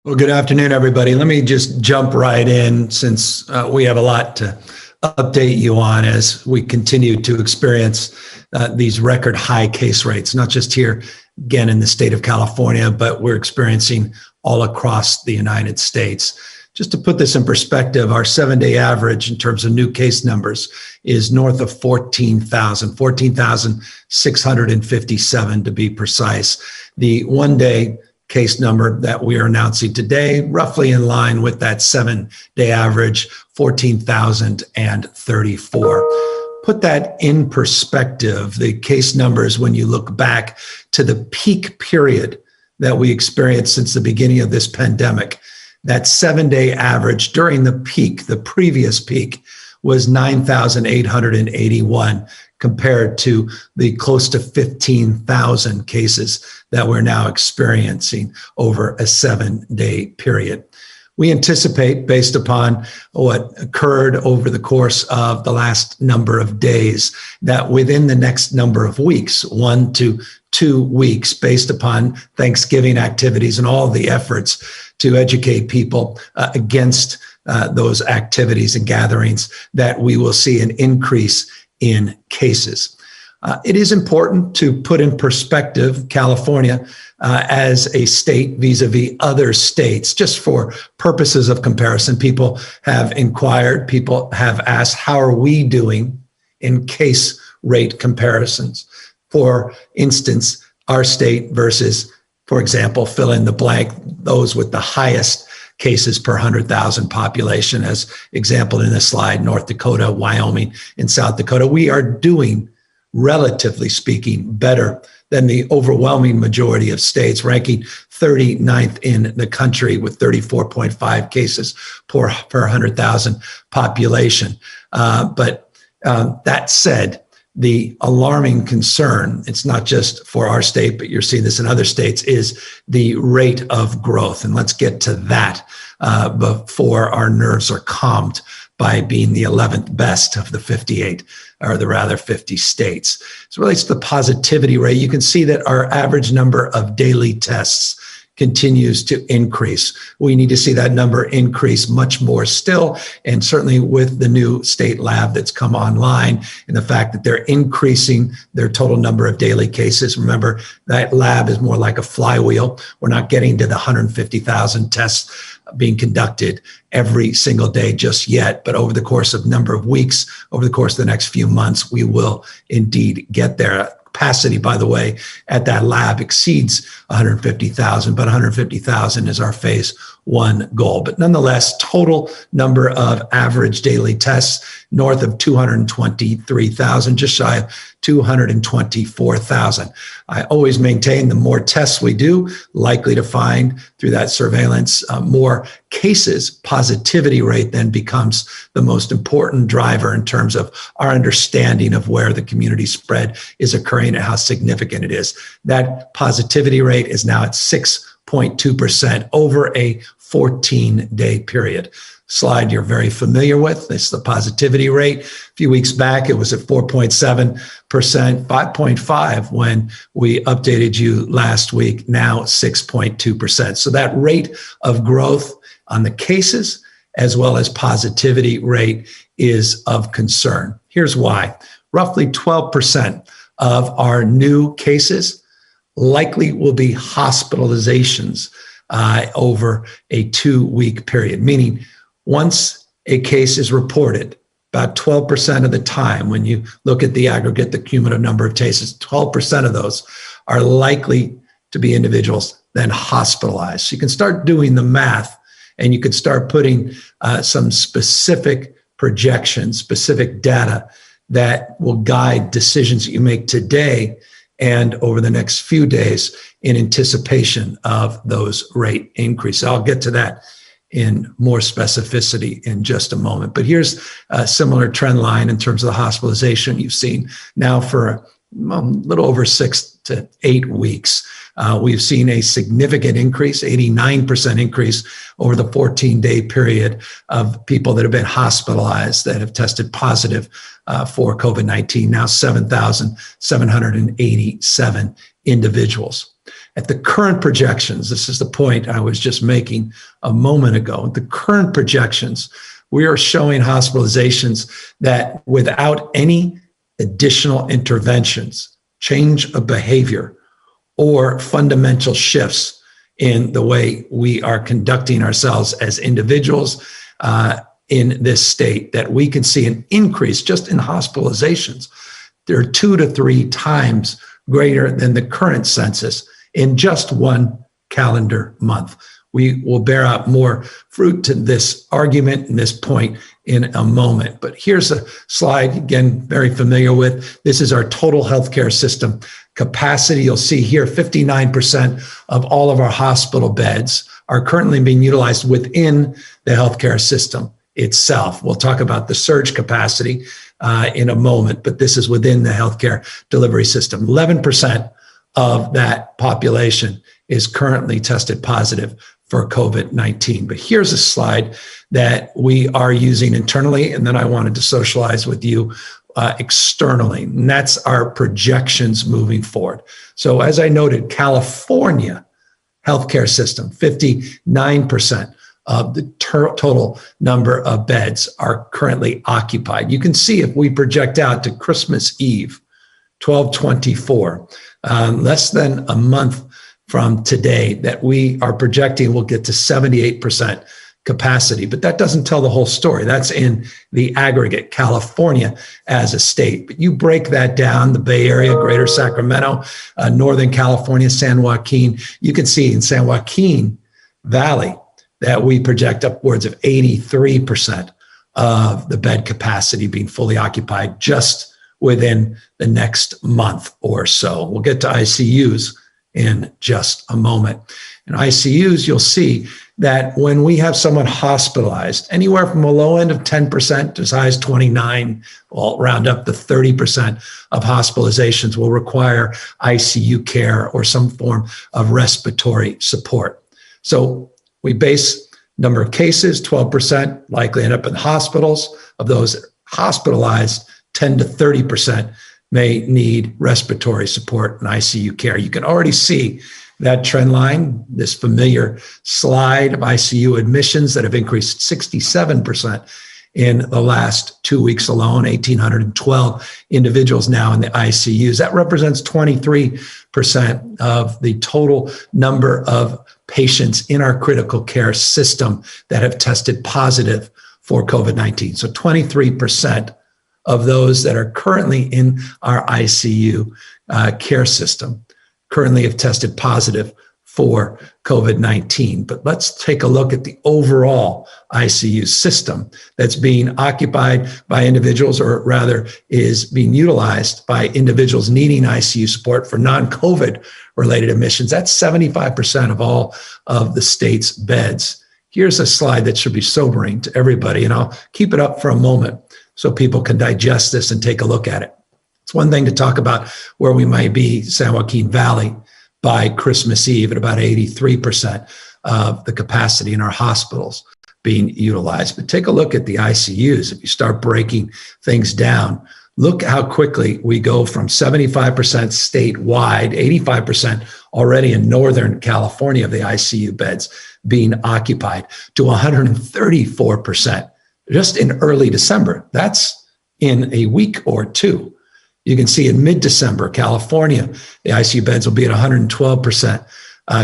Well, good afternoon, everybody. Let me just jump right in since we have a lot to update you on as we continue to experience these record high case rates, not just here, again, in the state of California, but we're experiencing all across the United States. Just to put this in perspective, our 7-day average in terms of new case numbers is north of 14,657 to be precise. The 1-day case number that we are announcing today, roughly in line with that 7-day average, 14,034. Put that in perspective, the case numbers, when you look back to the peak period that we experienced since the beginning of this pandemic, that 7-day average during the peak, the previous peak, was 9,881 compared to the close to 15,000 cases that we're now experiencing over a 7-day period. We anticipate, based upon what occurred over the course of the last number of days, that within the next number of weeks, 1 to 2 weeks, based upon Thanksgiving activities and all the efforts to educate people against those activities and gatherings, that we will see an increase in cases. It is important to put in perspective California as a state vis-a-vis other states, just for purposes of comparison. People have inquired, people have asked, how are we doing in case rate comparisons? For instance, our state versus, for example, fill in the blank, those with the highest cases per 100,000 population, as exampled in this slide, North Dakota, Wyoming, and South Dakota. We are doing, relatively speaking, better than the overwhelming majority of states, ranking 39th in the country with 34.5 cases per 100,000 population. But that said, the alarming concern, it's not just for our state, but you're seeing this in other states, is the rate of growth. And let's get to that before our nerves are calmed by being the 11th best of the 58, or the rather 50 states. As it relates to the positivity rate, you can see that our average number of daily tests continues to increase. We need to see that number increase much more still, and certainly with the new state lab that's come online and the fact that they're increasing their total number of daily cases. Remember, that lab is more like a flywheel. We're not getting to the 150,000 tests being conducted every single day just yet, but over the course of a number of weeks, over the course of the next few months, we will indeed get there. Capacity, by the way, at that lab exceeds 150,000, but 150,000 is our phase 1 goal. But nonetheless, total number of average daily tests north of 223,000, just shy of 224,000. I always maintain the more tests we do, likely to find through that surveillance more cases. Positivity rate then becomes the most important driver in terms of our understanding of where the community spread is occurring and how significant it is. That positivity rate is now at 6.2% over a 14-day period. Slide you're very familiar with. It's the positivity rate. A few weeks back, it was at 4.7%, 5.5% when we updated you last week, now 6.2%. So that rate of growth on the cases as well as positivity rate is of concern. Here's why. Roughly 12% of our new cases likely will be hospitalizations over a 2-week period, meaning once a case is reported, about 12% of the time, when you look at the aggregate, the cumulative number of cases, 12% of those are likely to be individuals then hospitalized. So you can start doing the math and you can start putting some specific projections, specific data that will guide decisions that you make today and over the next few days in anticipation of those rate increases. I'll get to that in more specificity in just a moment. But here's a similar trend line in terms of the hospitalization you've seen now for a little over 6 to 8 weeks. We've seen a significant increase, 89% increase over the 14-day period of people that have been hospitalized that have tested positive for COVID-19, now 7,787 individuals. At the current projections, this is the point I was just making a moment ago, the current projections, we are showing hospitalizations that without any additional interventions, change of behavior, or fundamental shifts in the way we are conducting ourselves as individuals in this state, that we can see an increase just in hospitalizations. They're 2 to 3 times greater than the current census in just one calendar month. We will bear out more fruit to this argument and this point in a moment. But here's a slide, again, very familiar with. This is our total healthcare system capacity. You'll see here 59% of all of our hospital beds are currently being utilized within the healthcare system itself. We'll talk about the surge capacity in a moment, but this is within the healthcare delivery system. 11% of that population is currently tested positive for COVID-19. But here's a slide that we are using internally, and then I wanted to socialize with you externally, and that's our projections moving forward. So as I noted, California healthcare system, 59% of the total number of beds are currently occupied. You can see if we project out to Christmas Eve, 12/24, less than a month from today, that we are projecting we'll get to 78% capacity. But that doesn't tell the whole story. That's in the aggregate, California as a state. But you break that down, the Bay Area, Greater Sacramento, Northern California, San Joaquin, you can see in San Joaquin Valley that we project upwards of 83% of the bed capacity being fully occupied just within the next month or so. We'll get to ICUs in just a moment. In ICUs, you'll see that when we have someone hospitalized, anywhere from a low end of 10% to as high as 29, we'll round up to 30% of hospitalizations will require ICU care or some form of respiratory support. So we base number of cases, 12% likely end up in hospitals. Of those hospitalized, 10 to 30% may need respiratory support and ICU care. You can already see that trend line, this familiar slide of ICU admissions that have increased 67% in the last 2 weeks alone, 1,812 individuals now in the ICUs. That represents 23% of the total number of patients in our critical care system that have tested positive for COVID-19. So 23% of those that are currently in our ICU care system currently have tested positive for COVID-19. But let's take a look at the overall ICU system that's being occupied by individuals, or rather is being utilized by individuals needing ICU support for non-COVID related admissions. That's 75% of all of the state's beds. Here's a slide that should be sobering to everybody, and I'll keep it up for a moment so people can digest this and take a look at it. It's one thing to talk about where we might be, San Joaquin Valley, by Christmas Eve at about 83% of the capacity in our hospitals being utilized. But take a look at the ICUs. If you start breaking things down, look how quickly we go from 75% statewide, 85% already in Northern California of the ICU beds being occupied, to 134% just in early December. That's in a week or two. You can see in mid-December, California, the ICU beds will be at 112%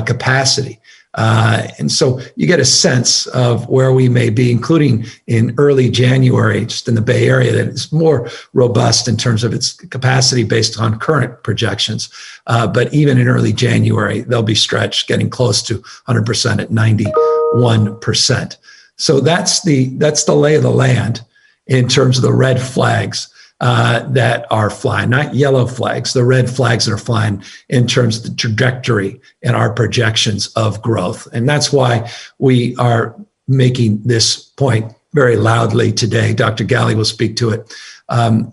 capacity. And so you get a sense of where we may be, including in early January, just in the Bay Area, that is more robust in terms of its capacity based on current projections. But even in early January, they'll be stretched, getting close to 100% at 91%. So that's the lay of the land in terms of the red flags that are flying, not yellow flags, the red flags that are flying in terms of the trajectory and our projections of growth. And that's why we are making this point very loudly today. Dr. Galley will speak to it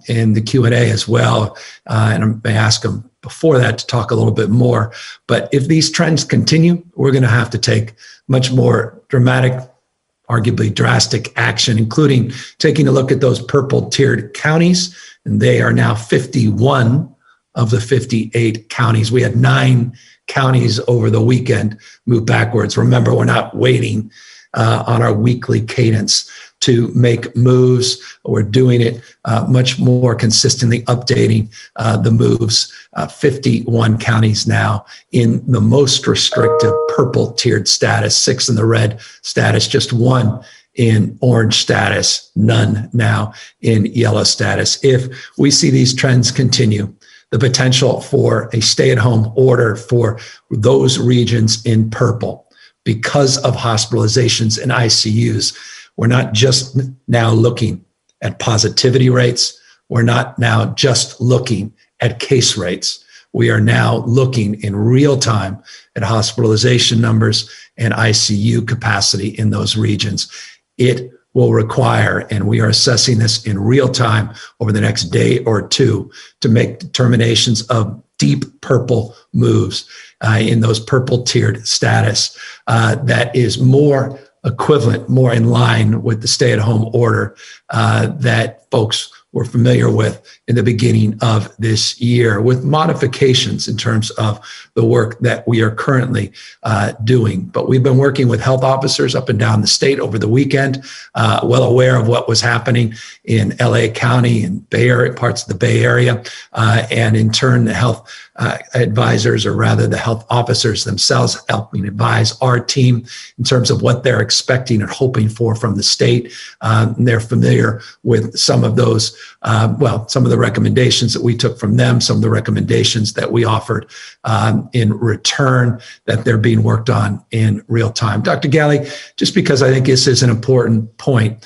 in the Q&A as well. And I may ask him before that to talk a little bit more. But if these trends continue, we're going to have to take much more dramatic, arguably drastic action, including taking a look at those purple tiered counties. And they are now 51 of the 58 counties. We had 9 counties over the weekend move backwards. Remember, we're not waiting on our weekly cadence to make moves. We're doing it much more consistently, updating the moves. 51 counties now in the most restrictive purple tiered status, 6 in the red status, just 1 in orange status, none now in yellow status. If we see these trends continue, the potential for a stay-at-home order for those regions in purple because of hospitalizations and ICUs. We're not just now looking at positivity rates. We're not now just looking at case rates. We are now looking in real time at hospitalization numbers and ICU capacity in those regions. It will require, and we are assessing this in real time over the next day or two, to make determinations of deep purple moves in those purple tiered status that is more equivalent, more in line with the stay-at-home order that folks were familiar with in the beginning of this year, with modifications in terms of the work that we are currently doing. But we've been working with health officers up and down the state over the weekend, well aware of what was happening in LA County and Bay Area, parts of the Bay Area, and in turn, the health advisors, or rather the health officers themselves, helping advise our team in terms of what they're expecting and hoping for from the state. They're familiar with some of those, some of the recommendations that we took from them, some of the recommendations that we offered in return, that they're being worked on in real time. Dr. Galley, just because I think this is an important point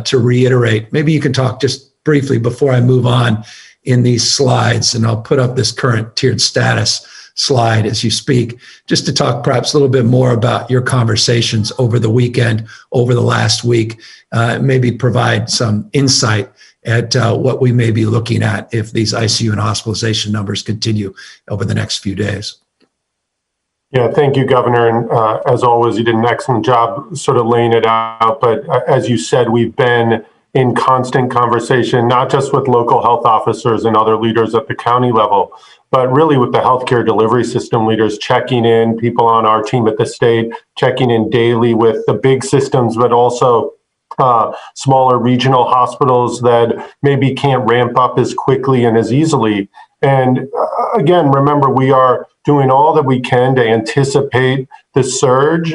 to reiterate, maybe you can talk just briefly before I move on in these slides, and I'll put up this current tiered status slide as you speak, just to talk perhaps a little bit more about your conversations over the weekend, over the last week, maybe provide some insight at what we may be looking at if these ICU and hospitalization numbers continue over the next few days. Yeah, thank you, Governor. And as always, you did an excellent job sort of laying it out. But as you said, we've been in constant conversation, not just with local health officers and other leaders at the county level, but really with the healthcare delivery system leaders, checking in, people on our team at the state, checking in daily with the big systems, but also smaller regional hospitals that maybe can't ramp up as quickly and as easily. And again, remember, we are doing all that we can to anticipate the surge,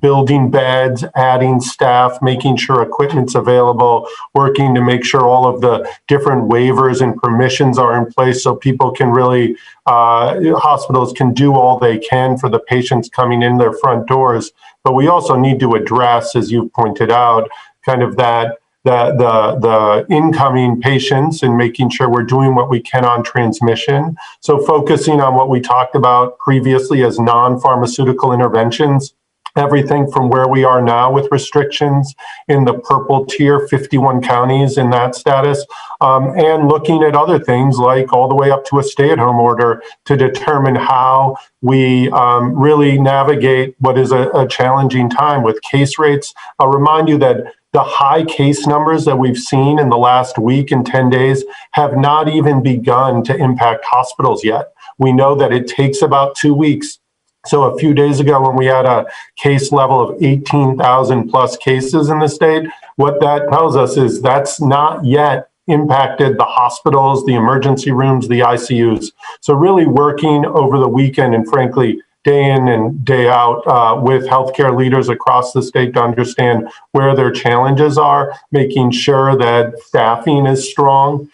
building beds, adding staff, making sure equipment's available, working to make sure all of the different waivers and permissions are in place so people can really, hospitals can do all they can for the patients coming in their front doors. But we also need to address, as you pointed out, kind of that the incoming patients and making sure we're doing what we can on transmission. So focusing on what we talked about previously as non-pharmaceutical interventions, everything from where we are now with restrictions in the purple tier, 51 counties in that status, and looking at other things like all the way up to a stay-at-home order to determine how we really navigate what is a challenging time with case rates. I'll remind you that the high case numbers that we've seen in the last week and 10 days have not even begun to impact hospitals yet. We know that it takes about 2 weeks. So a few days ago, when we had a case level of 18,000 plus cases in the state, what that tells us is that's not yet impacted the hospitals, the emergency rooms, the ICUs. So really working over the weekend and frankly, day in and day out with healthcare leaders across the state to understand where their challenges are, making sure that staffing is strong.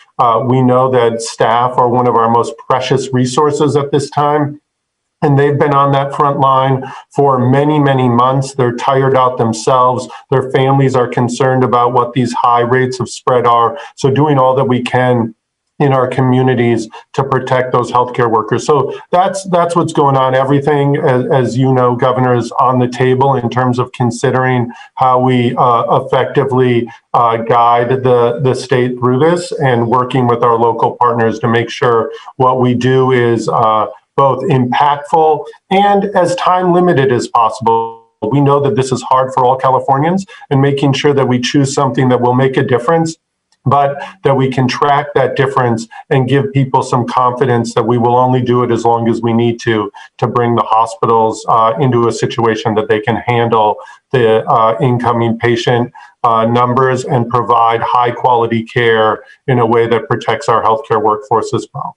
We know that staff are one of our most precious resources at this time. And they've been on that front line for many, many months. They're tired out themselves. Their families are concerned about what these high rates of spread are. So doing all that we can in our communities to protect those healthcare workers. So that's what's going on. Everything, as you know, Governor, is on the table in terms of considering how we effectively guide the state through this and working with our local partners to make sure what we do is both impactful and as time limited as possible. We know that this is hard for all Californians, and making sure that we choose something that will make a difference but that we can track that difference and give people some confidence that we will only do it as long as we need to bring the hospitals into a situation that they can handle the incoming patient numbers and provide high quality care in a way that protects our healthcare workforce as well.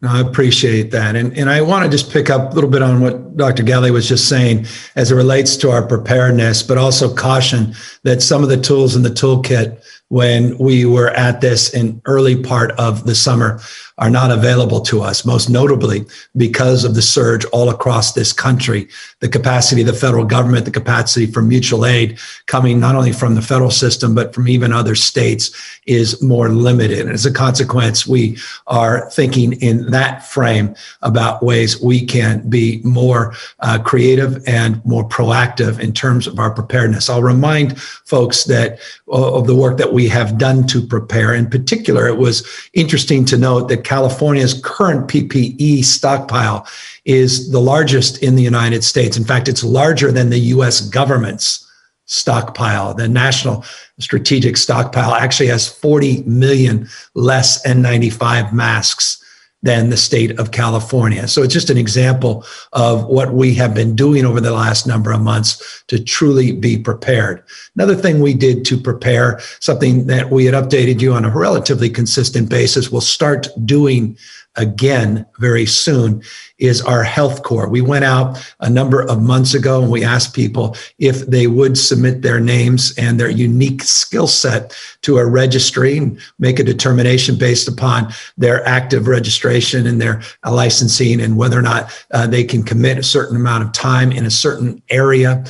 No, I appreciate that. And I want to just pick up a little bit on what Dr. Galley was just saying as it relates to our preparedness, but also caution that some of the tools in the toolkit when we were at this in early part of the summer are not available to us, most notably because of the surge all across this country, the capacity of the federal government, the capacity for mutual aid coming not only from the federal system, but from even other states is more limited. And as a consequence, we are thinking in that frame about ways we can be more creative and more proactive in terms of our preparedness. I'll remind folks that of the work that we have done to prepare. In particular, it was interesting to note that California's current PPE stockpile is the largest in the United States. In fact, it's larger than the U.S. government's stockpile. The National Strategic Stockpile actually has 40 million less N95 masks than the state of California. So it's just an example of what we have been doing over the last number of months to truly be prepared. Another thing we did to prepare, something that we had updated you on a relatively consistent basis, we'll start doing again very soon, is our health core. We went out a number of months ago and we asked people if they would submit their names and their unique skill set to a registry and make a determination based upon their active registration and their licensing and whether or not they can commit a certain amount of time in a certain area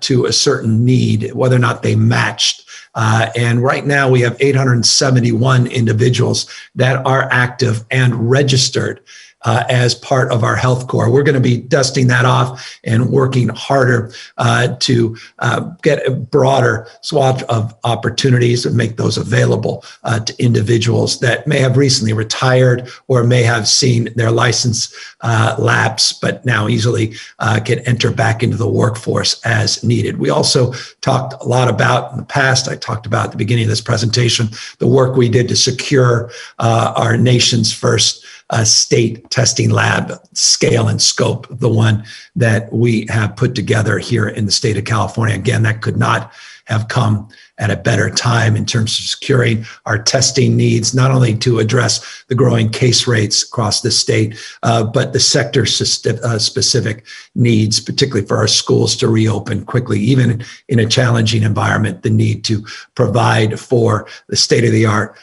to a certain need, whether or not they matched. And right now we have 871 individuals that are active and registered as part of our health core. We're going to be dusting that off and working harder to get a broader swath of opportunities and make those available to individuals that may have recently retired or may have seen their license lapse, but now easily can enter back into the workforce as needed. We also talked a lot about in the past, I talked about at the beginning of this presentation, the work we did to secure our nation's first state testing lab scale and scope, the one that we have put together here in the state of California. Again, that could not have come at a better time in terms of securing our testing needs, not only to address the growing case rates across the state, but the sector specific needs, particularly for our schools to reopen quickly, even in a challenging environment, the need to provide for the state-of-the-art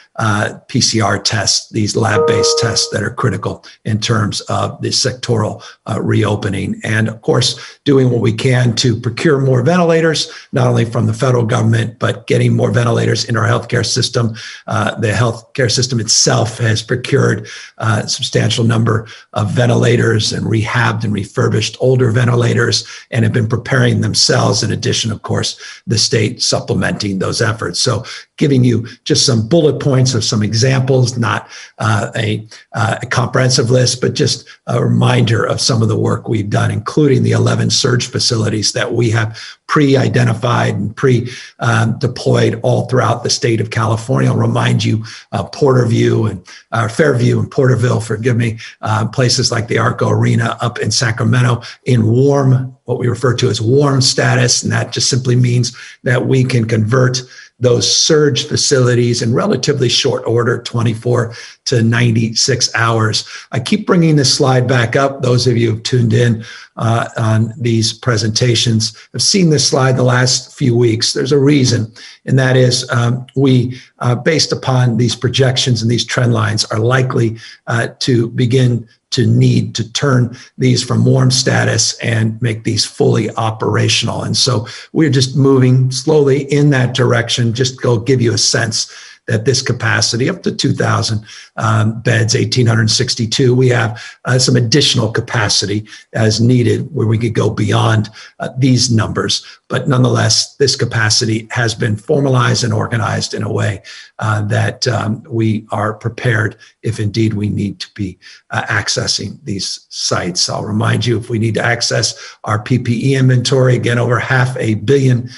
PCR tests, these lab-based tests that are critical in terms of the sectoral reopening. And of course, doing what we can to procure more ventilators, not only from the federal government, but getting more ventilators in our healthcare system. The healthcare system itself has procured a substantial number of ventilators and rehabbed and refurbished older ventilators and have been preparing themselves. In addition, of course, the state supplementing those efforts. So giving you just some bullet points of some examples, not a comprehensive list, but just a reminder of some of the work we've done, including the 11 surge facilities that we have pre-identified and pre-deployed all throughout the state of California. I'll remind you, Porterview and Fairview and Porterville, forgive me, places like the Arco Arena up in Sacramento in warm, what we refer to as warm status. And that just simply means that we can convert those surge facilities in relatively short order, 24 to 96 hours. I keep bringing this slide back up. Those of you who've tuned in on these presentations have seen this slide the last few weeks. There's a reason, and that is we, based upon these projections and these trend lines, are likely to begin to need to turn these from warm status and make these fully operational. And so we're just moving slowly in that direction, just go give you a sense that this capacity up to 2,000 beds, 1,862, we have some additional capacity as needed where we could go beyond these numbers. But nonetheless, this capacity has been formalized and organized in a way that we are prepared if indeed we need to be accessing these sites. I'll remind you, if we need to access our PPE inventory, again, over 500 million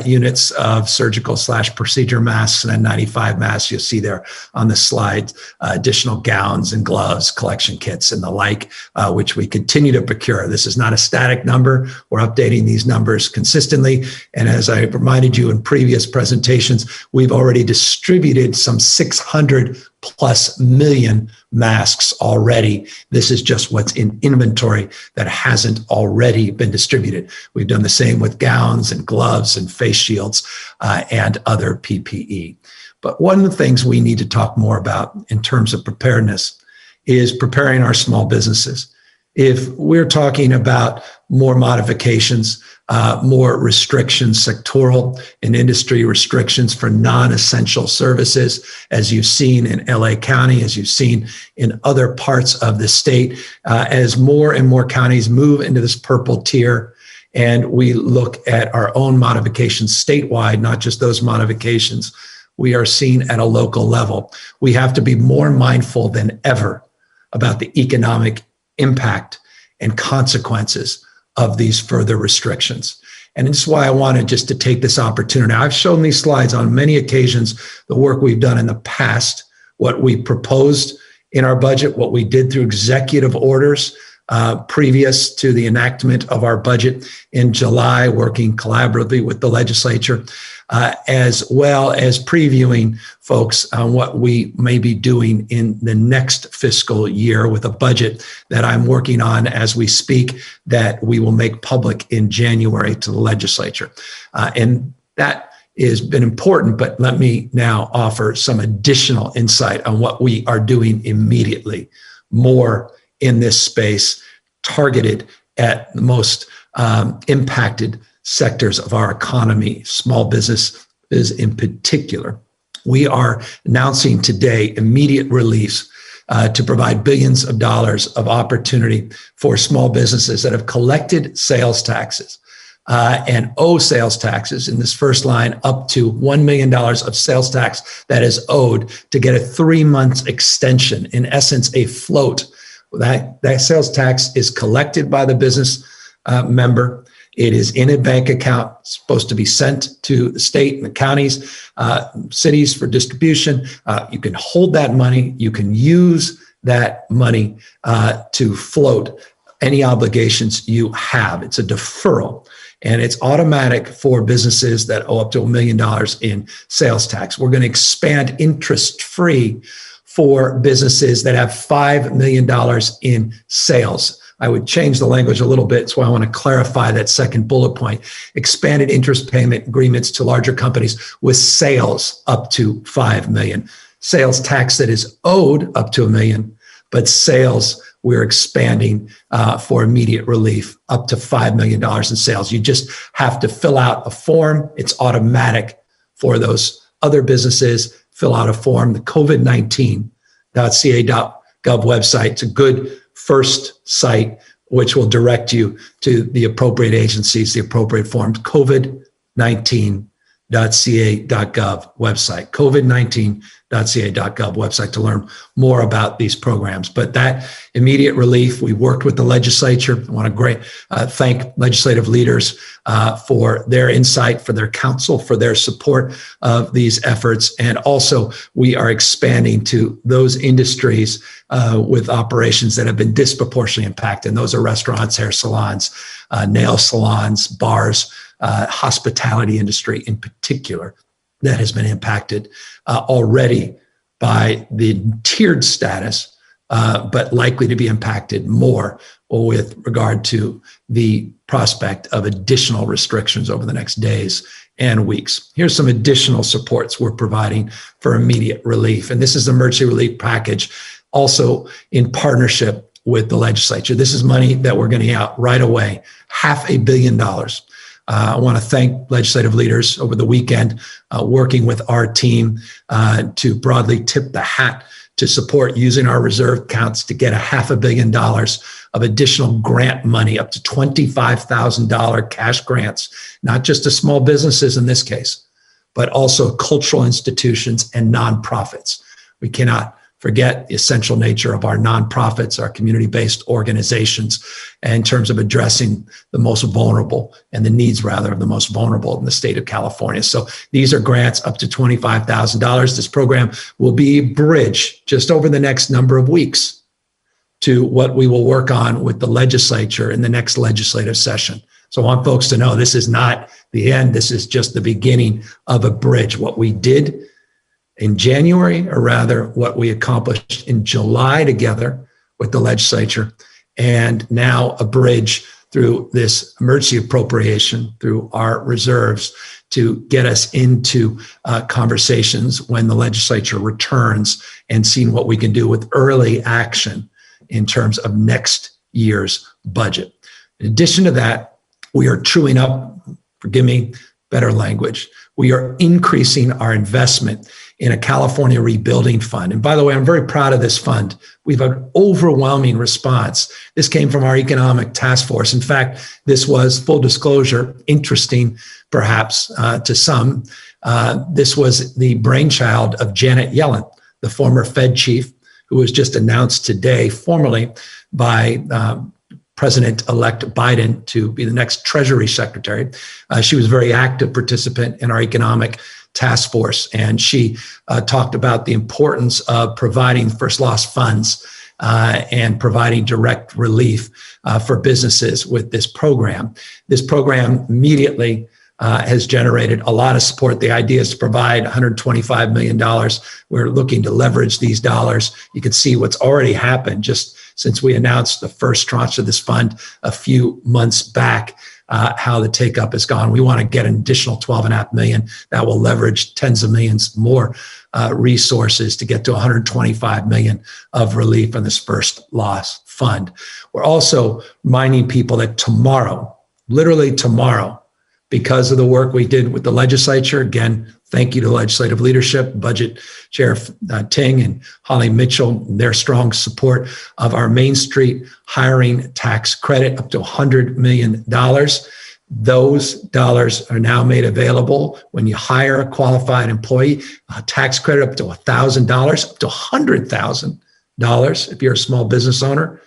units of surgical/procedure masks and N95 masks. You'll see there on the slide additional gowns and gloves, collection kits, and the like, which we continue to procure. This is not a static number. We're updating these numbers consistently. And as I reminded you in previous presentations, we've already distributed some 600 plus million masks already. This is just what's in inventory that hasn't already been distributed. We've done the same with gowns and gloves and face shields and other PPE. But one of the things we need to talk more about in terms of preparedness is preparing our small businesses. If we're talking about more modifications, more restrictions, sectoral and industry restrictions for non-essential services, as you've seen in LA County, as you've seen in other parts of the state, as more and more counties move into this purple tier, and we look at our own modifications statewide, not just those modifications we are seeing at a local level. We have to be more mindful than ever about the economic impact and consequences of these further restrictions. And this is why I wanted just to take this opportunity. I've shown these slides on many occasions, the work we've done in the past, what we proposed in our budget, what we did through executive orders previous to the enactment of our budget in July, working collaboratively with the legislature, as well as previewing folks on what we may be doing in the next fiscal year with a budget that I'm working on as we speak that we will make public in January to the legislature. And that has been important, but let me now offer some additional insight on what we are doing immediately, more in this space, targeted at the most impacted sectors of our economy, small business is in particular. We are announcing today immediate relief to provide billions of dollars of opportunity for small businesses that have collected sales taxes and owe sales taxes in this first line up to $1 million of sales tax that is owed to get a 3-month extension, in essence, a float. That sales tax is collected by the business member. It is in a bank account, supposed to be sent to the state and the counties, cities for distribution. You can hold that money. You can use that money to float any obligations you have. It's a deferral, and it's automatic for businesses that owe up to $1 million in sales tax. We're going to expand interest-free for businesses that have $5 million in sales. I would change the language a little bit, so I want to clarify that second bullet point. Expanded interest payment agreements to larger companies with sales up to $5 million. Sales tax that is owed up to $1 million, but sales we're expanding for immediate relief up to $5 million in sales. You just have to fill out a form. It's automatic for those other businesses. Fill out a form. The COVID-19.ca.gov website. It's a good first site, which will direct you to the appropriate agencies, the appropriate forms. COVID-19.ca.gov website. COVID-19.ca.gov website to learn more about these programs. But that immediate relief, we worked with the legislature. I want to thank legislative leaders for their insight, for their counsel, for their support of these efforts. And also, we are expanding to those industries with operations that have been disproportionately impacted. And those are restaurants, hair salons, nail salons, bars, hospitality industry in particular, that has been impacted already by the tiered status, but likely to be impacted more with regard to the prospect of additional restrictions over the next days and weeks. Here's some additional supports we're providing for immediate relief. And this is the emergency relief package, also in partnership with the legislature. This is money that we're going to get out right away, $500 million. I want to thank legislative leaders over the weekend working with our team to broadly tip the hat to support using our reserve accounts to get $500 million of additional grant money, up to $25,000 cash grants, not just to small businesses in this case, but also cultural institutions and nonprofits. We cannot forget the essential nature of our nonprofits, our community-based organizations, in terms of addressing the most vulnerable and the needs, rather, of the most vulnerable in the state of California. So these are grants up to $25,000. This program will be a bridge just over the next number of weeks to what we will work on with the legislature in the next legislative session. So I want folks to know this is not the end. This is just the beginning of a bridge. What we did in January, or rather what we accomplished in July together with the legislature, and now a bridge through this emergency appropriation, through our reserves, to get us into conversations when the legislature returns and seeing what we can do with early action in terms of next year's budget. In addition to that, we are truing up, forgive me, better language. We are increasing our investment in a California Rebuilding Fund. And by the way, I'm very proud of this fund. We've had an overwhelming response. This came from our economic task force. In fact, this was, full disclosure, interesting perhaps to some. This was the brainchild of Janet Yellen, the former Fed chief, who was just announced today formally by President-elect Biden to be the next Treasury Secretary. She was a very active participant in our economic task force, and she talked about the importance of providing first loss funds and providing direct relief for businesses with this program. This program immediately has generated a lot of support. The idea is to provide $125 million. We're looking to leverage these dollars. You can see what's already happened just since we announced the first tranche of this fund a few months back, how the take-up has gone. We want to get an additional $12.5 million that will leverage tens of millions more resources to get to $125 million of relief on this first loss fund. We're also reminding people that tomorrow, literally tomorrow, because of the work we did with the legislature, again, thank you to legislative leadership, Budget Chair Ting and Holly Mitchell, their strong support of our Main Street hiring tax credit up to $100 million. Those dollars are now made available when you hire a qualified employee, a tax credit up to $1,000, up to $100,000 if you're a small business owner,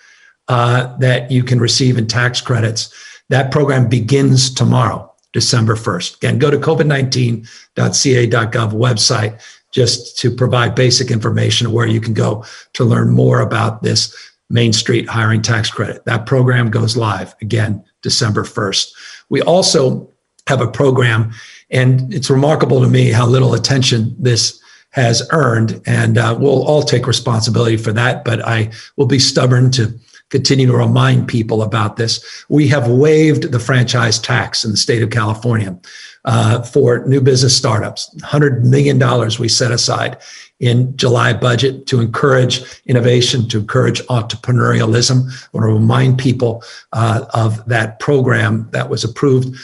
that you can receive in tax credits. That program begins tomorrow, December 1st. Again, go to covid19.ca.gov website just to provide basic information of where you can go to learn more about this Main Street hiring tax credit. That program goes live, again, December 1st. We also have a program, and it's remarkable to me how little attention this has earned, and we'll all take responsibility for that, but I will be stubborn to continue to remind people about this. We have waived the franchise tax in the state of California for new business startups. $100 million we set aside in July budget to encourage innovation, to encourage entrepreneurialism. I want to remind people of that program that was approved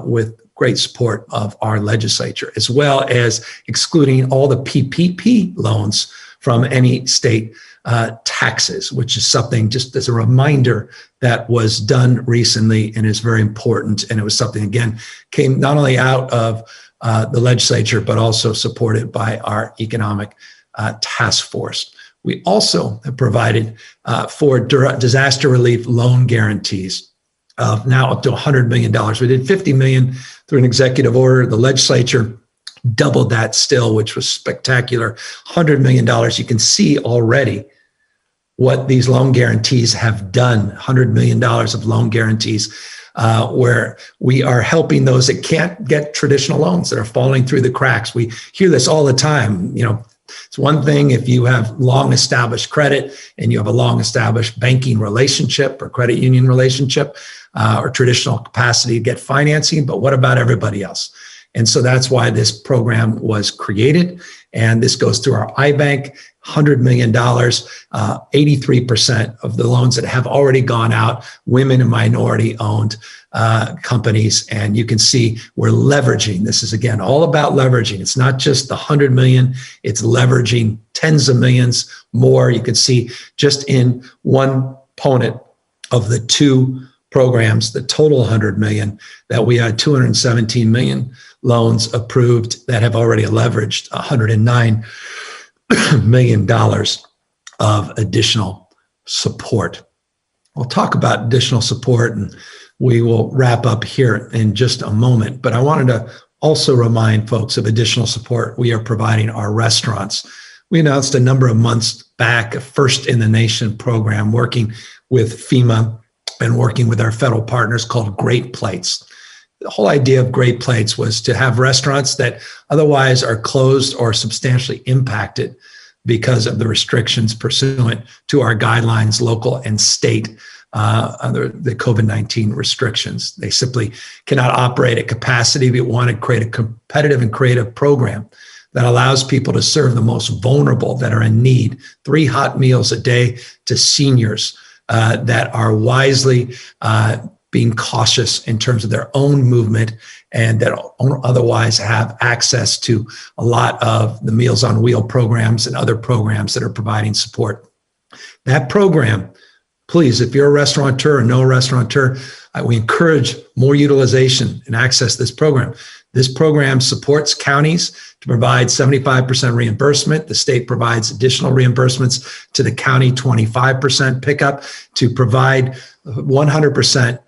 with great support of our legislature, as well as excluding all the PPP loans from any state taxes, which is something, just as a reminder, that was done recently and is very important. And it was something, again, came not only out of the legislature, but also supported by our economic task force. We also have provided for disaster relief loan guarantees of now up to $100 million. We did $50 million through an executive order. The legislature doubled that still, which was spectacular. $100 million. You can see already what these loan guarantees have done. $100 million of loan guarantees, where we are helping those that can't get traditional loans, that are falling through the cracks. We hear this all the time. You know, it's one thing if you have long established credit and you have a long established banking relationship or credit union relationship or traditional capacity to get financing, but what about everybody else? And so that's why this program was created. And this goes through our iBank, $100 million, 83% of the loans that have already gone out, women and minority owned companies. And you can see we're leveraging. This is, again, all about leveraging. It's not just the 100 million, it's leveraging tens of millions more. You can see just in one component of the two programs, the total 100 million, that we had 217 million loans approved that have already leveraged $109 million of additional support. We'll talk about additional support and we will wrap up here in just a moment. But I wanted to also remind folks of additional support we are providing our restaurants. We announced a number of months back a first in the nation program working with FEMA and working with our federal partners called Great Plates. The whole idea of Great Plates was to have restaurants that otherwise are closed or substantially impacted because of the restrictions pursuant to our guidelines, local and state, under the COVID-19 restrictions. They simply cannot operate at capacity. We want to create a competitive and creative program that allows people to serve the most vulnerable that are in need, 3 hot meals a day to seniors that are wisely being cautious in terms of their own movement and that don't otherwise have access to a lot of the Meals on Wheel programs and other programs that are providing support. That program, please, if you're a restaurateur or know a restaurateur, we encourage more utilization and access to this program. This program supports counties to provide 75% reimbursement. The state provides additional reimbursements to the county, 25% pickup to provide 100%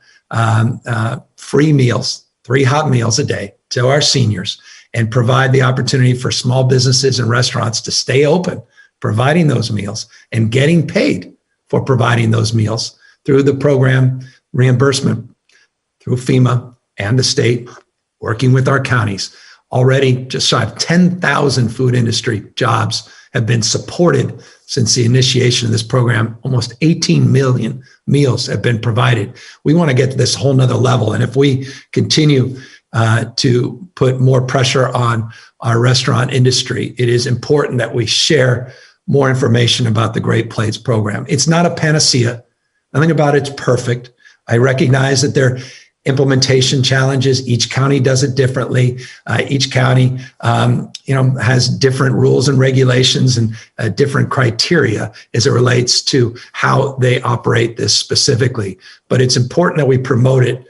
free meals, 3 hot meals a day to our seniors and provide the opportunity for small businesses and restaurants to stay open, providing those meals and getting paid for providing those meals through the program reimbursement through FEMA and the state, working with our counties. Already just shy of 10,000 food industry jobs have been supported since the initiation of this program. Almost 18 million meals have been provided. We want to get to this whole nother level. And if we continue to put more pressure on our restaurant industry, it is important that we share more information about the Great Plates program. It's not a panacea. Nothing about it's perfect. I recognize that there are implementation challenges. Each county does it differently. Each county, has different rules and regulations and different criteria as it relates to how they operate this specifically. But it's important that we promote it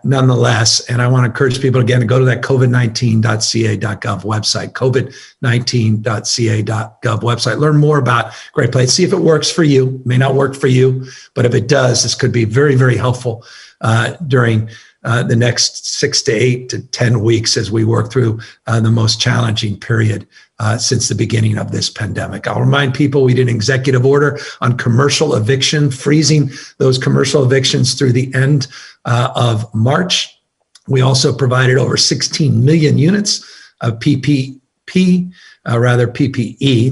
nonetheless. And I want to encourage people again to go to that covid19.ca.gov website, covid19.ca.gov website. Learn more about Great Plates. See if it works for you. It may not work for you, but if it does, this could be very, very helpful during the next 6 to 8 to 10 weeks as we work through the most challenging period since the beginning of this pandemic. I'll remind people we did an executive order on commercial eviction, freezing those commercial evictions through the end of March. We also provided over 16 million units of PPE,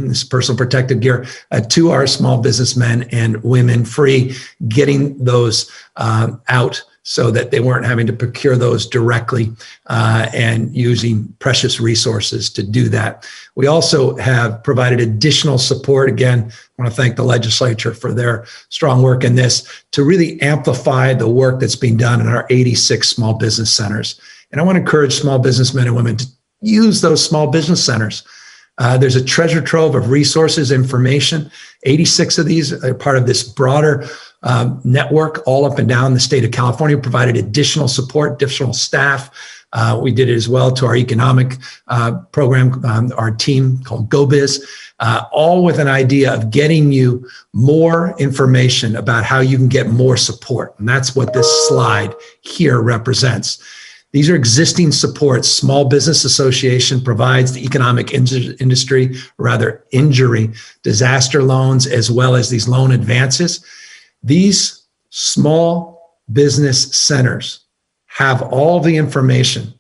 this personal protective gear, to our small businessmen and women, free, getting those out so that they weren't having to procure those directly and using precious resources to do that. We also have provided additional support. Again, I want to thank the legislature for their strong work in this to really amplify the work that's being done in our 86 small business centers. And I want to encourage small businessmen and women to use those small business centers. There's a treasure trove of resources, information. 86 of these are part of this broader network all up and down the state of California, provided additional support, additional staff. We did it as well to our economic program, our team called GoBiz, all with an idea of getting you more information about how you can get more support. And that's what this slide here represents. These are existing supports. Small Business Association provides the economic industry, rather injury, disaster loans, as well as these loan advances. These small business centers have all the information.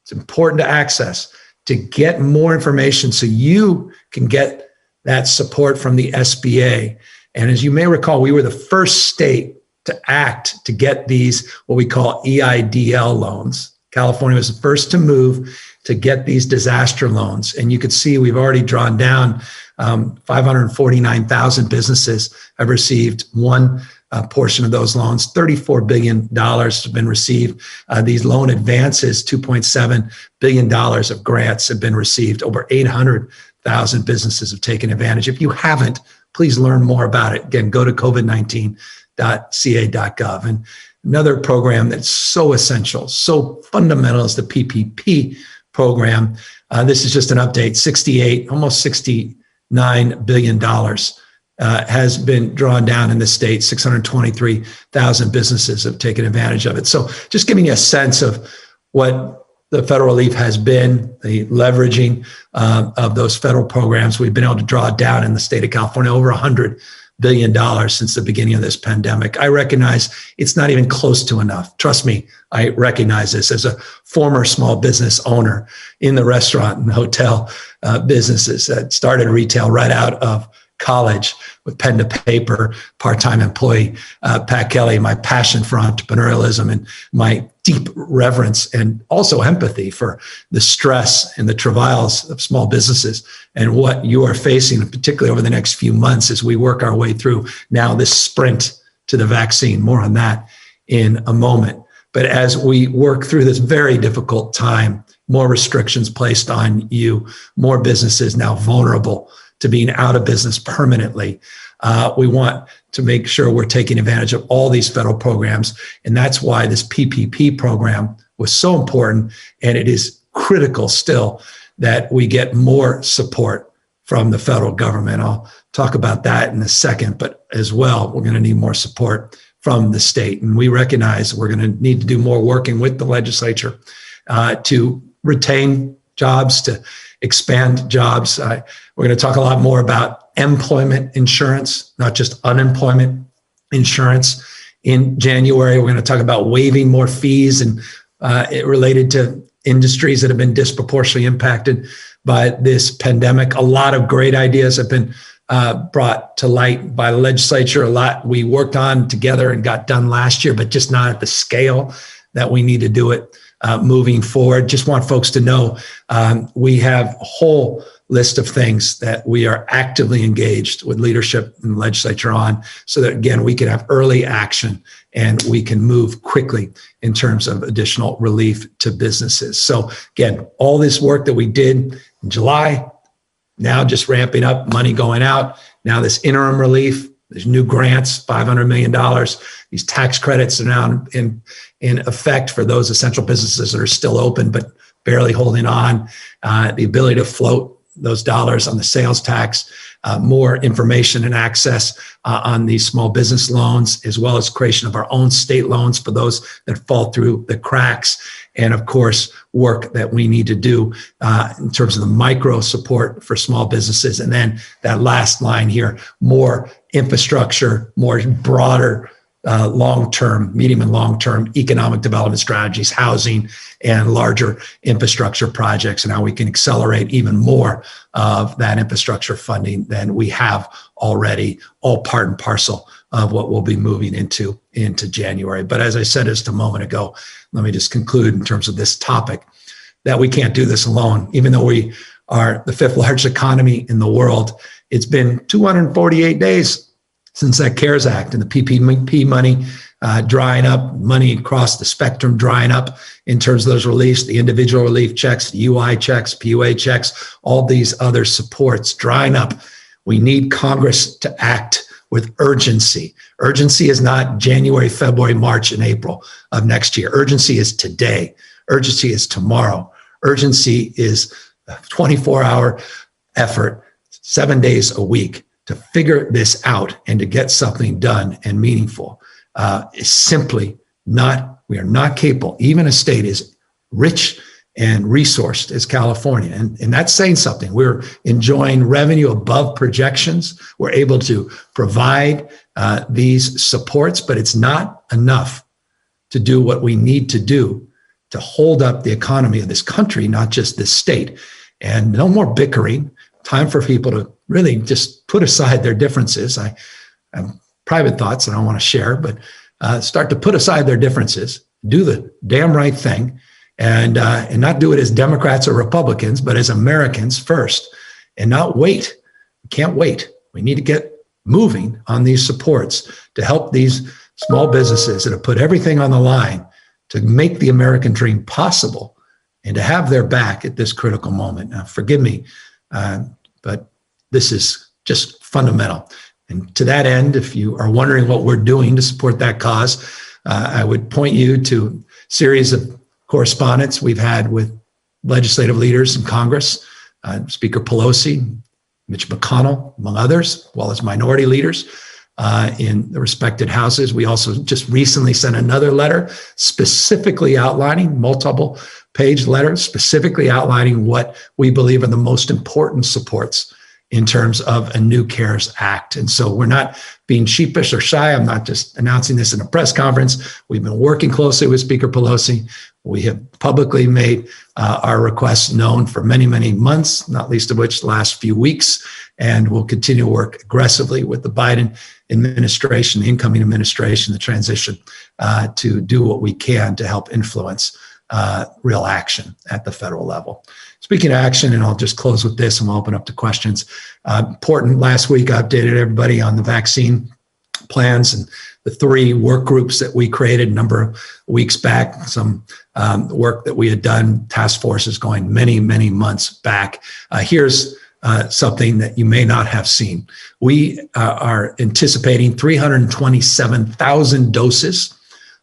It's important to access to get more information so you can get that support from the SBA. And as you may recall, we were the first state to act to get these, what we call EIDL loans. California was the first to move to get these disaster loans. And you could see we've already drawn down 549,000 businesses have received one portion of those loans. $34 billion have been received. These loan advances, $2.7 billion of grants have been received. Over 800,000 businesses have taken advantage. If you haven't, please learn more about it. Again, go to covid19.ca.gov. And another program that's so essential, so fundamental is the PPP program. This is just an update, almost $69 billion has been drawn down in the state. 623,000 businesses have taken advantage of it. So just giving you a sense of what the federal relief has been, the leveraging of those federal programs. We've been able to draw down in the state of California over $100 billion since the beginning of this pandemic. I recognize it's not even close to enough. Trust me, I recognize this as a former small business owner in the restaurant and hotel businesses that started retail right out of college with pen to paper, part-time employee. Pat Kelly, my passion for entrepreneurialism and my deep reverence and also empathy for the stress and the travails of small businesses and what you are facing, particularly over the next few months as we work our way through now this sprint to the vaccine. More on that in a moment. But as we work through this very difficult time, more restrictions placed on you, more businesses now vulnerable to being out of business permanently. We want to make sure we're taking advantage of all these federal programs. And that's why this PPP program was so important. And it is critical still that we get more support from the federal government. I'll talk about that in a second, but as well, we're going to need more support from the state. And we recognize we're going to need to do more working with the legislature to retain jobs, to expand jobs. We're going to talk a lot more about employment insurance, not just unemployment insurance. In January, we're going to talk about waiving more fees and related to industries that have been disproportionately impacted by this pandemic. A lot of great ideas have been brought to light by the legislature. A lot we worked on together and got done last year, but just not at the scale that we need to do it moving forward. Just want folks to know we have a whole list of things that we are actively engaged with leadership and legislature on so that, again, we can have early action and we can move quickly in terms of additional relief to businesses. So, again, all this work that we did in July, now just ramping up, money going out. Now this interim relief, there's new grants, $500 million. These tax credits are now in effect for those essential businesses that are still open but barely holding on. The ability to float those dollars on the sales tax, more information and access on these small business loans, as well as creation of our own state loans for those that fall through the cracks. And of course, work that we need to do in terms of the micro support for small businesses. And then that last line here, more infrastructure, more broader long-term, medium and long-term economic development strategies, housing, and larger infrastructure projects, and how we can accelerate even more of that infrastructure funding than we have already, all part and parcel of what we'll be moving into January. But as I said just a moment ago, let me just conclude in terms of this topic, that we can't do this alone. Even though we are the fifth largest economy in the world, it's been 248 days since that CARES Act and the PPP money drying up, money across the spectrum drying up in terms of those reliefs, the individual relief checks, the UI checks, PUA checks, all these other supports drying up. We need Congress to act with urgency. Urgency is not January, February, March, and April of next year. Urgency is today. Urgency is tomorrow. Urgency is a 24-hour effort, 7 days a week, to figure this out and to get something done and meaningful. Is simply not, we are not capable, even a state as rich and resourced as California. And that's saying something. We're enjoying revenue above projections. We're able to provide these supports, but it's not enough to do what we need to do to hold up the economy of this country, not just this state. And no more bickering. Time for people to really just put aside their differences. I have private thoughts that I don't want to share, but start to put aside their differences, do the damn right thing, and not do it as Democrats or Republicans, but as Americans first, and not wait. We can't wait. We need to get moving on these supports to help these small businesses that have put everything on the line to make the American dream possible and to have their back at this critical moment. Now, forgive me, but this is just fundamental. And to that end, if you are wondering what we're doing to support that cause, I would point you to a series of correspondence we've had with legislative leaders in Congress, Speaker Pelosi, Mitch McConnell, among others, as well as minority leaders in the respected houses. We also just recently sent another letter specifically outlining, multiple page letter, specifically outlining what we believe are the most important supports in terms of a new CARES Act. And so we're not being sheepish or shy. I'm not just announcing this in a press conference. We've been working closely with Speaker Pelosi. We have publicly made our requests known for many, many months, not least of which the last few weeks. And we'll continue to work aggressively with the Biden administration, the incoming administration, the transition, to do what we can to help influence real action at the federal level. Speaking of action, and I'll just close with this and we'll open up to questions. Important, last week I updated everybody on the vaccine plans and the 3 work groups that we created a number of weeks back, some work that we had done, task forces going many, many months back. Here's something that you may not have seen. We are anticipating 327,000 doses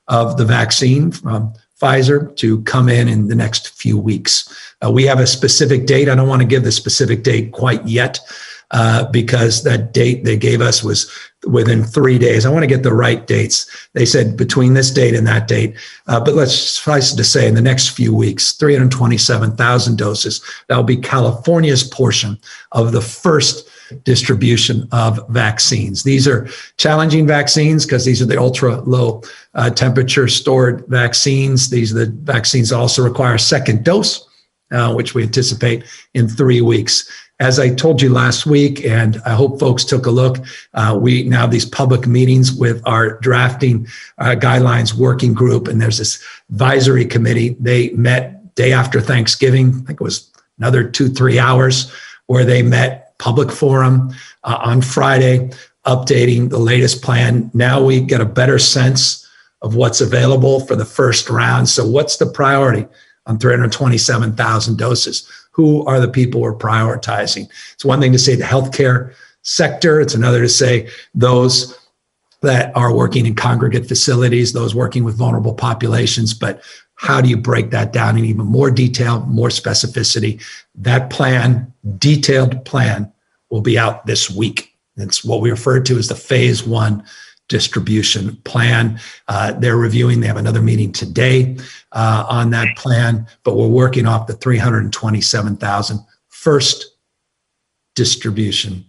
of the vaccine from Pfizer to come in the next few weeks. We have a specific date. I don't want to give the specific date quite yet because that date they gave us was within 3 days. I want to get the right dates. They said between this date and that date, but let's suffice it to say in the next few weeks, 327,000 doses. That'll be California's portion of the first distribution of vaccines. These are challenging vaccines because these are the ultra low temperature stored vaccines. These are the vaccines that also require a second dose, which we anticipate in 3 weeks. As I told you last week, and I hope folks took a look, we now have these public meetings with our drafting guidelines working group, and there's this advisory committee. They met day after Thanksgiving. I think it was another 2-3 hours where they met public forum on Friday, updating the latest plan. Now we get a better sense of what's available for the first round. So what's the priority on 327,000 doses? Who are the people we're prioritizing? It's one thing to say the healthcare sector. It's another to say those that are working in congregate facilities, those working with vulnerable populations. But how do you break that down in even more detail, more specificity? That plan, detailed plan, will be out this week. It's what we refer to as the phase 1 distribution plan. They're reviewing, they have another meeting today on that plan, but we're working off the 327,000 first distribution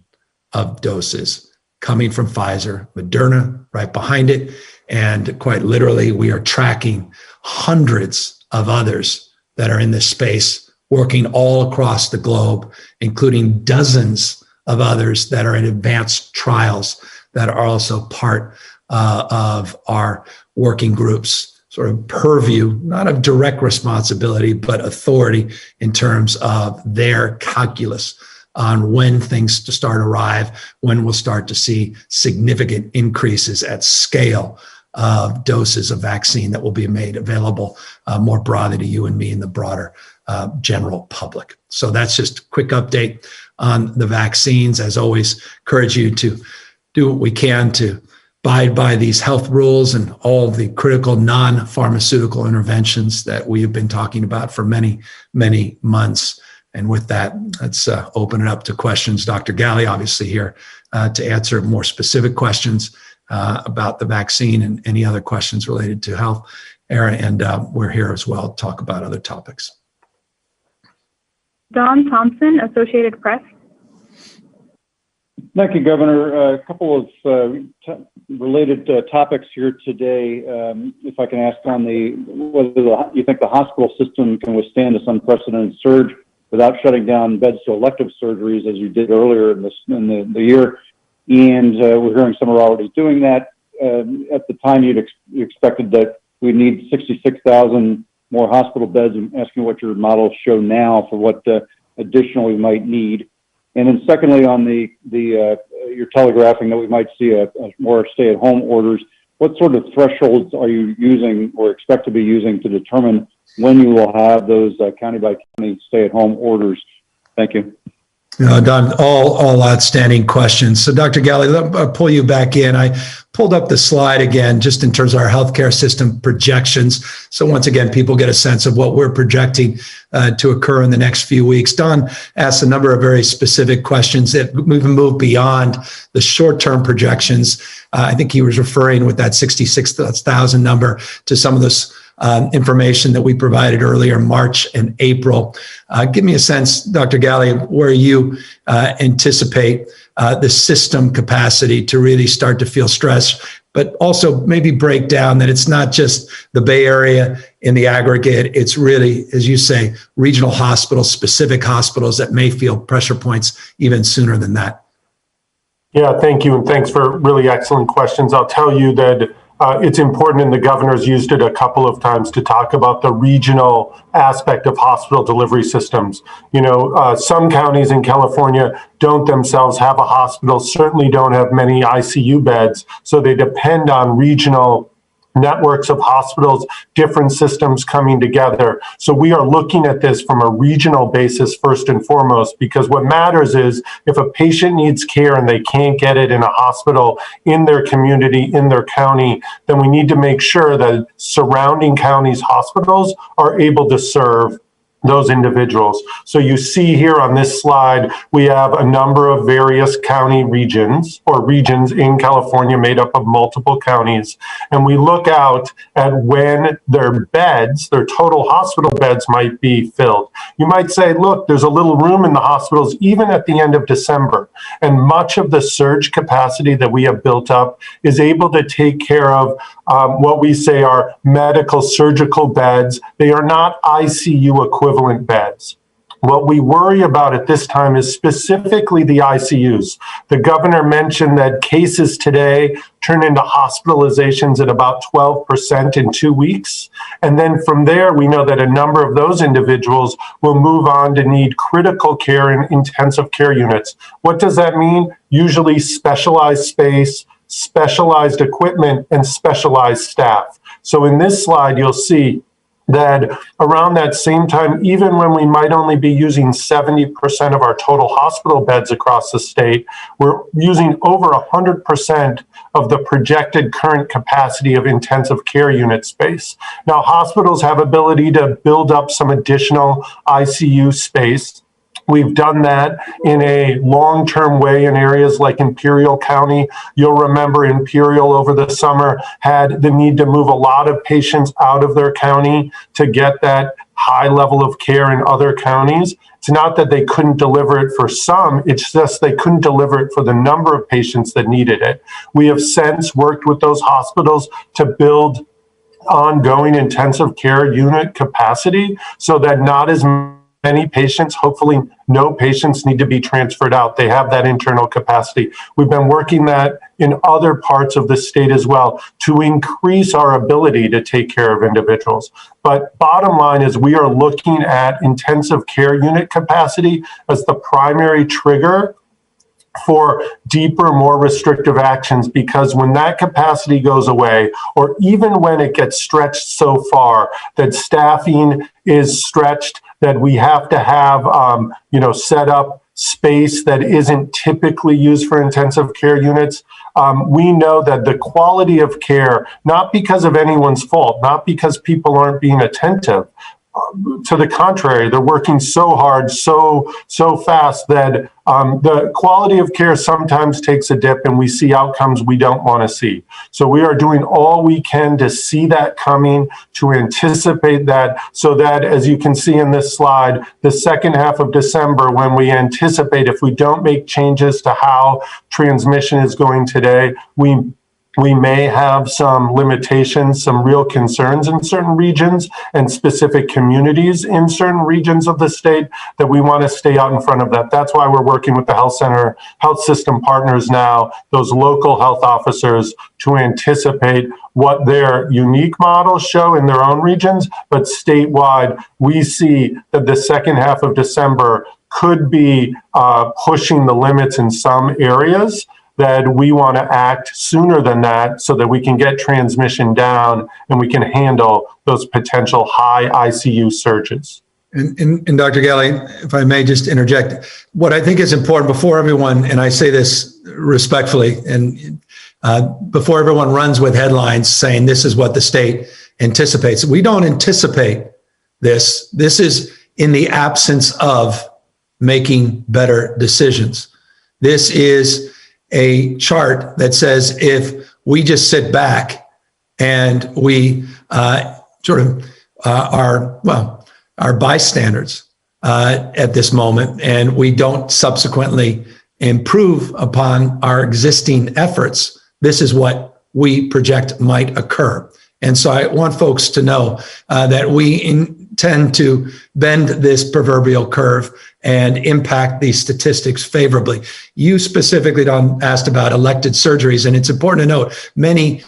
of doses coming from Pfizer, Moderna right behind it. And quite literally, we are tracking hundreds of others that are in this space, working all across the globe, including dozens of others that are in advanced trials that are also part of our working groups, sort of purview, not of direct responsibility, but authority in terms of their calculus on when things to start arrive, when we'll start to see significant increases at scale of doses of vaccine that will be made available more broadly to you and me and the broader general public. So that's just a quick update on the vaccines. As always, encourage you to do what we can to abide by these health rules and all the critical non-pharmaceutical interventions that we have been talking about for many, many months. And with that, let's open it up to questions. Dr. Galley, obviously here to answer more specific questions about the vaccine and any other questions related to health. Era, and we're here as well to talk about other topics. Don Thompson, Associated Press. Thank you, Governor. A couple of related topics here today. If I can ask on whether you think the hospital system can withstand this unprecedented surge without shutting down beds to elective surgeries, as you did earlier in the year. And we're hearing some are already doing that. At the time, you expected that we need 66,000 more hospital beds. I'm asking what your models show now for what additional we might need. And then secondly, on you're telegraphing that we might see a more stay-at-home orders. What sort of thresholds are you using or expect to be using to determine when you will have those county by county stay-at-home orders? Thank you. Don, all outstanding questions. So, Dr. Galley, I'll pull you back in. I pulled up the slide again, just in terms of our healthcare system projections. So once again, people get a sense of what we're projecting to occur in the next few weeks. Don asked a number of very specific questions that even move beyond the short-term projections. I think he was referring with that 66,000 number to some of this information that we provided earlier, March and April. Give me a sense, Dr. Galley, where you anticipate the system capacity to really start to feel stress, but also maybe break down that it's not just the Bay Area in the aggregate. It's really, as you say, regional hospitals, specific hospitals that may feel pressure points even sooner than that. Yeah, thank you. And thanks for really excellent questions. I'll tell you that it's important, and the governor's used it a couple of times to talk about the regional aspect of hospital delivery systems. You know, some counties in California don't themselves have a hospital, certainly don't have many ICU beds, so they depend on regional networks of hospitals, different systems coming together. So we are looking at this from a regional basis first and foremost, because what matters is if a patient needs care and they can't get it in a hospital in their community, in their county, then we need to make sure that surrounding counties' hospitals are able to serve those individuals. So you see here on this slide, we have a number of various county regions or regions in California made up of multiple counties. And we look out at when their beds, their total hospital beds might be filled. You might say, look, there's a little room in the hospitals even at the end of December. And much of the surge capacity that we have built up is able to take care of what we say are medical surgical beds. They are not ICU equivalent beds. What we worry about at this time is specifically the ICUs. The governor mentioned that cases today turn into hospitalizations at about 12% in 2 weeks. And then from there, we know that a number of those individuals will move on to need critical care in intensive care units. What does that mean? Usually specialized space, specialized equipment, and specialized staff. So in this slide, you'll see that around that same time, even when we might only be using 70% of our total hospital beds across the state, we're using over 100% of the projected current capacity of intensive care unit space. Now, hospitals have ability to build up some additional ICU space. We've done that in a long-term way in areas like Imperial County. You'll remember Imperial over the summer had the need to move a lot of patients out of their county to get that high level of care in other counties. It's not that they couldn't deliver it for some, it's just they couldn't deliver it for the number of patients that needed it. We have since worked with those hospitals to build ongoing intensive care unit capacity so that not as many patients, hopefully no patients, need to be transferred out. They have that internal capacity. We've been working that in other parts of the state as well to increase our ability to take care of individuals. But bottom line is we are looking at intensive care unit capacity as the primary trigger for deeper, more restrictive actions, because when that capacity goes away, or even when it gets stretched so far that staffing is stretched, that we have to have, set up space that isn't typically used for intensive care units, we know that the quality of care, not because of anyone's fault, not because people aren't being attentive, to the contrary, they're working so hard, so fast that the quality of care sometimes takes a dip and we see outcomes we don't want to see. So we are doing all we can to see that coming, to anticipate that, so that, as you can see in this slide, the second half of December, when we anticipate if we don't make changes to how transmission is going today, we may have some limitations, some real concerns in certain regions and specific communities in certain regions of the state that we want to stay out in front of that. That's why we're working with the health system partners now, those local health officers, to anticipate what their unique models show in their own regions. But statewide, we see that the second half of December could be pushing the limits in some areas, that we want to act sooner than that so that we can get transmission down and we can handle those potential high ICU surges. And Dr. Galley, if I may just interject, what I think is important before everyone, and I say this respectfully, and before everyone runs with headlines saying this is what the state anticipates, we don't anticipate this. This is in the absence of making better decisions. This is a chart that says if we just sit back and we are bystanders at this moment, and we don't subsequently improve upon our existing efforts, this is what we project might occur. And so I want folks to know that we intend to bend this proverbial curve and impact these statistics favorably. You specifically, Don, asked about elected surgeries, and it's important to note many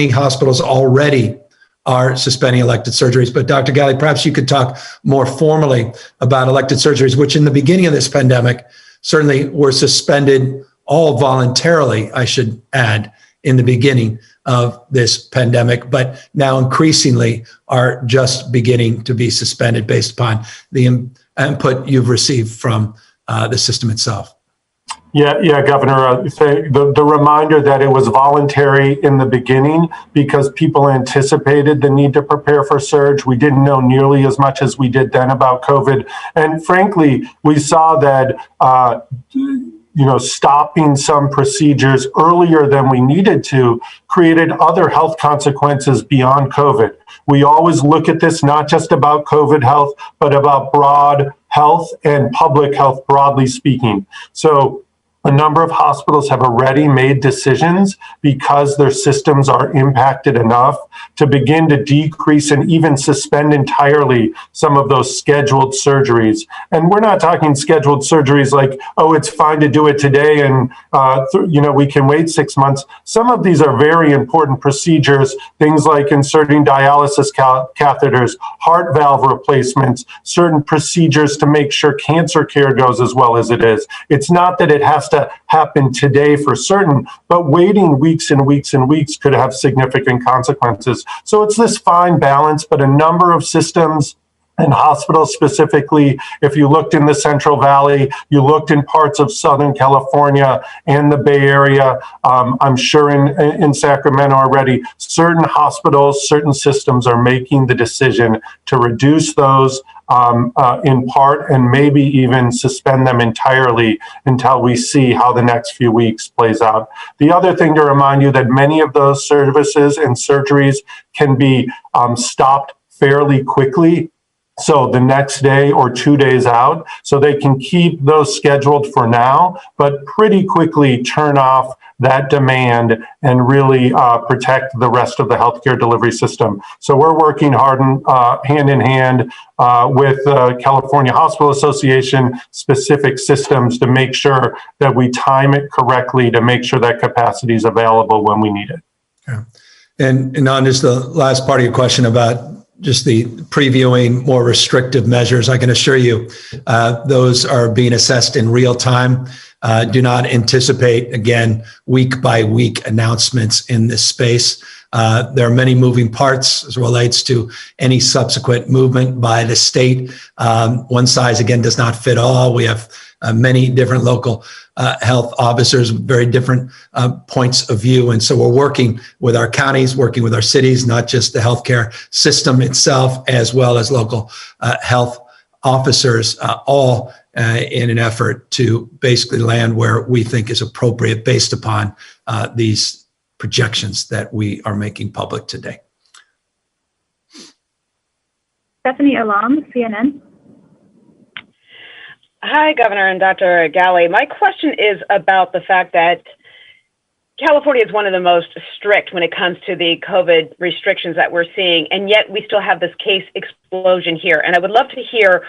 hospitals already are suspending elected surgeries. But Dr. Galley, perhaps you could talk more formally about elected surgeries, which in the beginning of this pandemic certainly were suspended all voluntarily, I should add, in the beginning of this pandemic, but now increasingly are just beginning to be suspended based upon the input you've received from the system itself. Yeah, Governor, the reminder that it was voluntary in the beginning because people anticipated the need to prepare for surge. We didn't know nearly as much as we did then about COVID. And frankly, we saw that stopping some procedures earlier than we needed to created other health consequences beyond COVID. We always look at this not just about COVID health, but about broad health and public health, broadly speaking. So a number of hospitals have already made decisions because their systems are impacted enough to begin to decrease and even suspend entirely some of those scheduled surgeries. And we're not talking scheduled surgeries like, oh, it's fine to do it today and we can wait 6 months. Some of these are very important procedures, things like inserting dialysis catheters, heart valve replacements, certain procedures to make sure cancer care goes as well as it is. It's not that it has to happen today for certain, but waiting weeks and weeks and weeks could have significant consequences. So it's this fine balance, but a number of systems and hospitals specifically, if you looked in the Central Valley, you looked in parts of Southern California and the Bay Area, I'm sure in Sacramento already, certain hospitals, certain systems are making the decision to reduce those in part and maybe even suspend them entirely until we see how the next few weeks plays out. The other thing to remind you that many of those services and surgeries can be stopped fairly quickly. So the next day or 2 days out, so they can keep those scheduled for now, but pretty quickly turn off that demand and really protect the rest of the healthcare delivery system. So we're working hard hand in hand with California Hospital Association specific systems to make sure that we time it correctly to make sure that capacity is available when we need it. Yeah. And on just the last part of your question about just the previewing more restrictive measures, I can assure you those are being assessed in real time. Do not anticipate, again, week by week announcements in this space. There are many moving parts as relates to any subsequent movement by the state. One size, again, does not fit all. We have many different local health officers with very different points of view. And so we're working with our counties, working with our cities, not just the healthcare system itself, as well as local health officers, all in an effort to basically land where we think is appropriate based upon these projections that we are making public today. Stephanie Alam, CNN. Hi, Governor and Dr. Galley. My question is about the fact that California is one of the most strict when it comes to the COVID restrictions that we're seeing, and yet we still have this case explosion here. And I would love to hear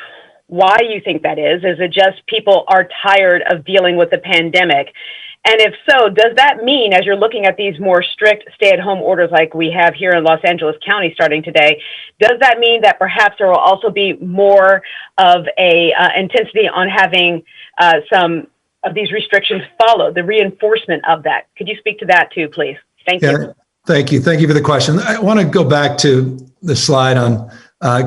why you think that is. Is it just people are tired of dealing with the pandemic? And if so, does that mean, as you're looking at these more strict stay-at-home orders like we have here in Los Angeles County starting today, does that mean that perhaps there will also be more of a intensity on having some of these restrictions followed, the reinforcement of that? Could you speak to that too, please? Thank you. Thank you. Thank you for the question. I want to go back to the slide on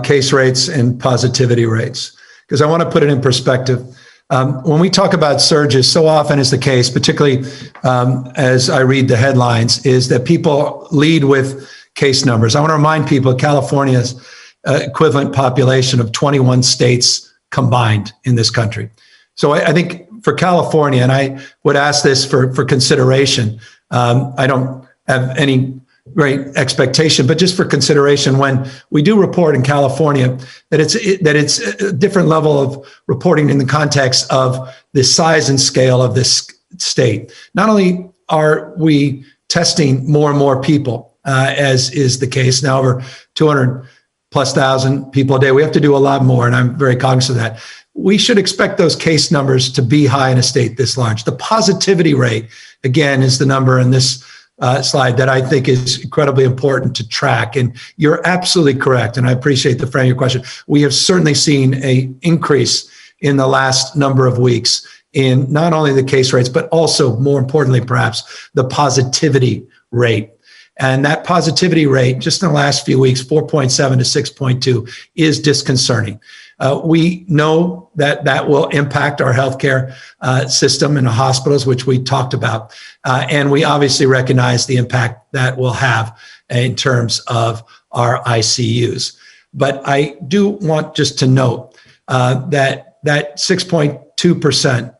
case rates and positivity rates, because I want to put it in perspective. When we talk about surges, so often is the case, particularly as I read the headlines, is that people lead with case numbers. I want to remind people California's equivalent population of 21 states combined in this country. So I think for California, and I would ask this for consideration, I don't have any great expectation, but just for consideration, when we do report in California, that it's a different level of reporting in the context of the size and scale of this state. Not only are we testing more and more people, as is the case now, over 200,000+ people a day, we have to do a lot more, and I'm very cognizant of that. We should expect those case numbers to be high in a state this large. The positivity rate, again, is the number in this slide that I think is incredibly important to track. And you're absolutely correct. And I appreciate the frame of your question. We have certainly seen an increase in the last number of weeks in not only the case rates, but also, more importantly, perhaps, the positivity rate. And that positivity rate, just in the last few weeks, 4.7 to 6.2, is disconcerting. We know that that will impact our healthcare system and the hospitals, which we talked about. And we obviously recognize the impact that will have in terms of our ICUs. But I do want just to note that 6.2%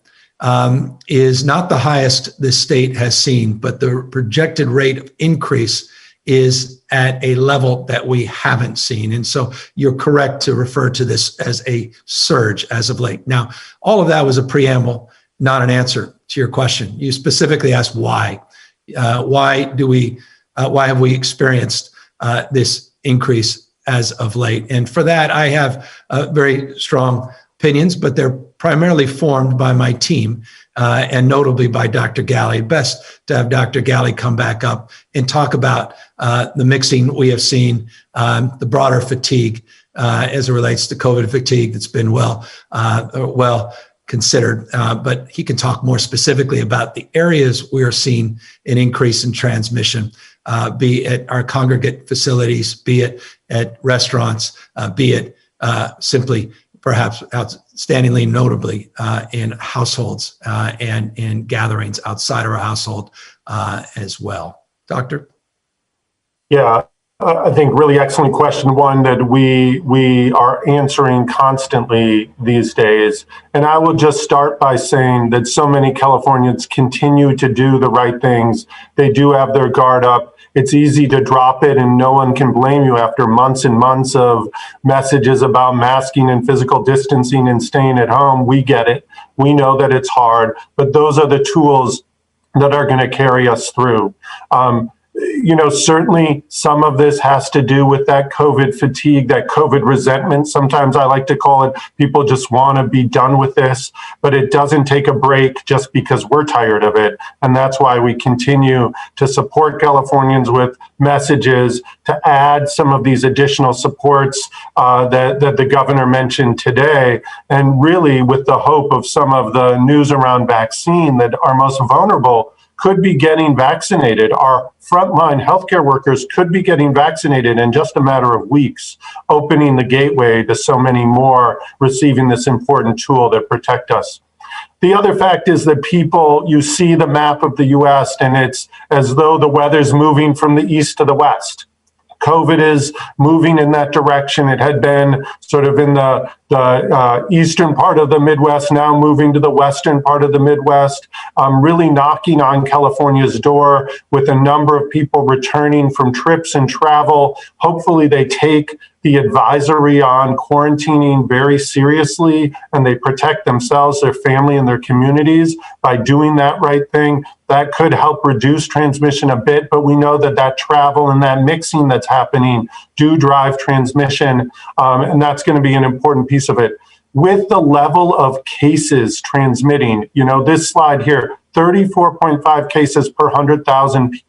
is not the highest the state has seen, but the projected rate of increase is at a level that we haven't seen. And so you're correct to refer to this as a surge as of late. Now, all of that was a preamble, not an answer to your question. You specifically asked why. Why have we experienced this increase as of late? And for that, I have very strong opinions, but they're primarily formed by my team and notably by Dr. Galley. Best to have Dr. Galley come back up and talk about the mixing we have seen, the broader fatigue as it relates to COVID fatigue that's been well considered. But he can talk more specifically about the areas we are seeing an increase in transmission, be it our congregate facilities, be it at restaurants, be it simply perhaps outstandingly notably in households and in gatherings outside of our household as well. Doctor? Yeah, I think really excellent question, one that we are answering constantly these days. And I will just start by saying that so many Californians continue to do the right things. They do have their guard up. It's easy to drop it, and no one can blame you after months and months of messages about masking and physical distancing and staying at home. We get it. We know that it's hard, but those are the tools that are going to carry us through. Certainly some of this has to do with that COVID fatigue, that COVID resentment. Sometimes I like to call it, people just want to be done with this, but it doesn't take a break just because we're tired of it. And that's why we continue to support Californians with messages to add some of these additional supports that the governor mentioned today. And really with the hope of some of the news around vaccine, that our most vulnerable could be getting vaccinated. Our frontline healthcare workers could be getting vaccinated in just a matter of weeks, opening the gateway to so many more receiving this important tool that protect us. The other fact is that you see the map of the US, and it's as though the weather's moving from the east to the west. COVID is moving in that direction. It had been sort of in the eastern part of the Midwest, now moving to the western part of the Midwest, really knocking on California's door with a number of people returning from trips and travel. Hopefully they take the advisory on quarantining very seriously, and they protect themselves, their family, and their communities by doing that right thing. That could help reduce transmission a bit, but we know that travel and that mixing that's happening do drive transmission, and that's going to be an important piece of it. With the level of cases transmitting, this slide here, 34.5 cases per 100,000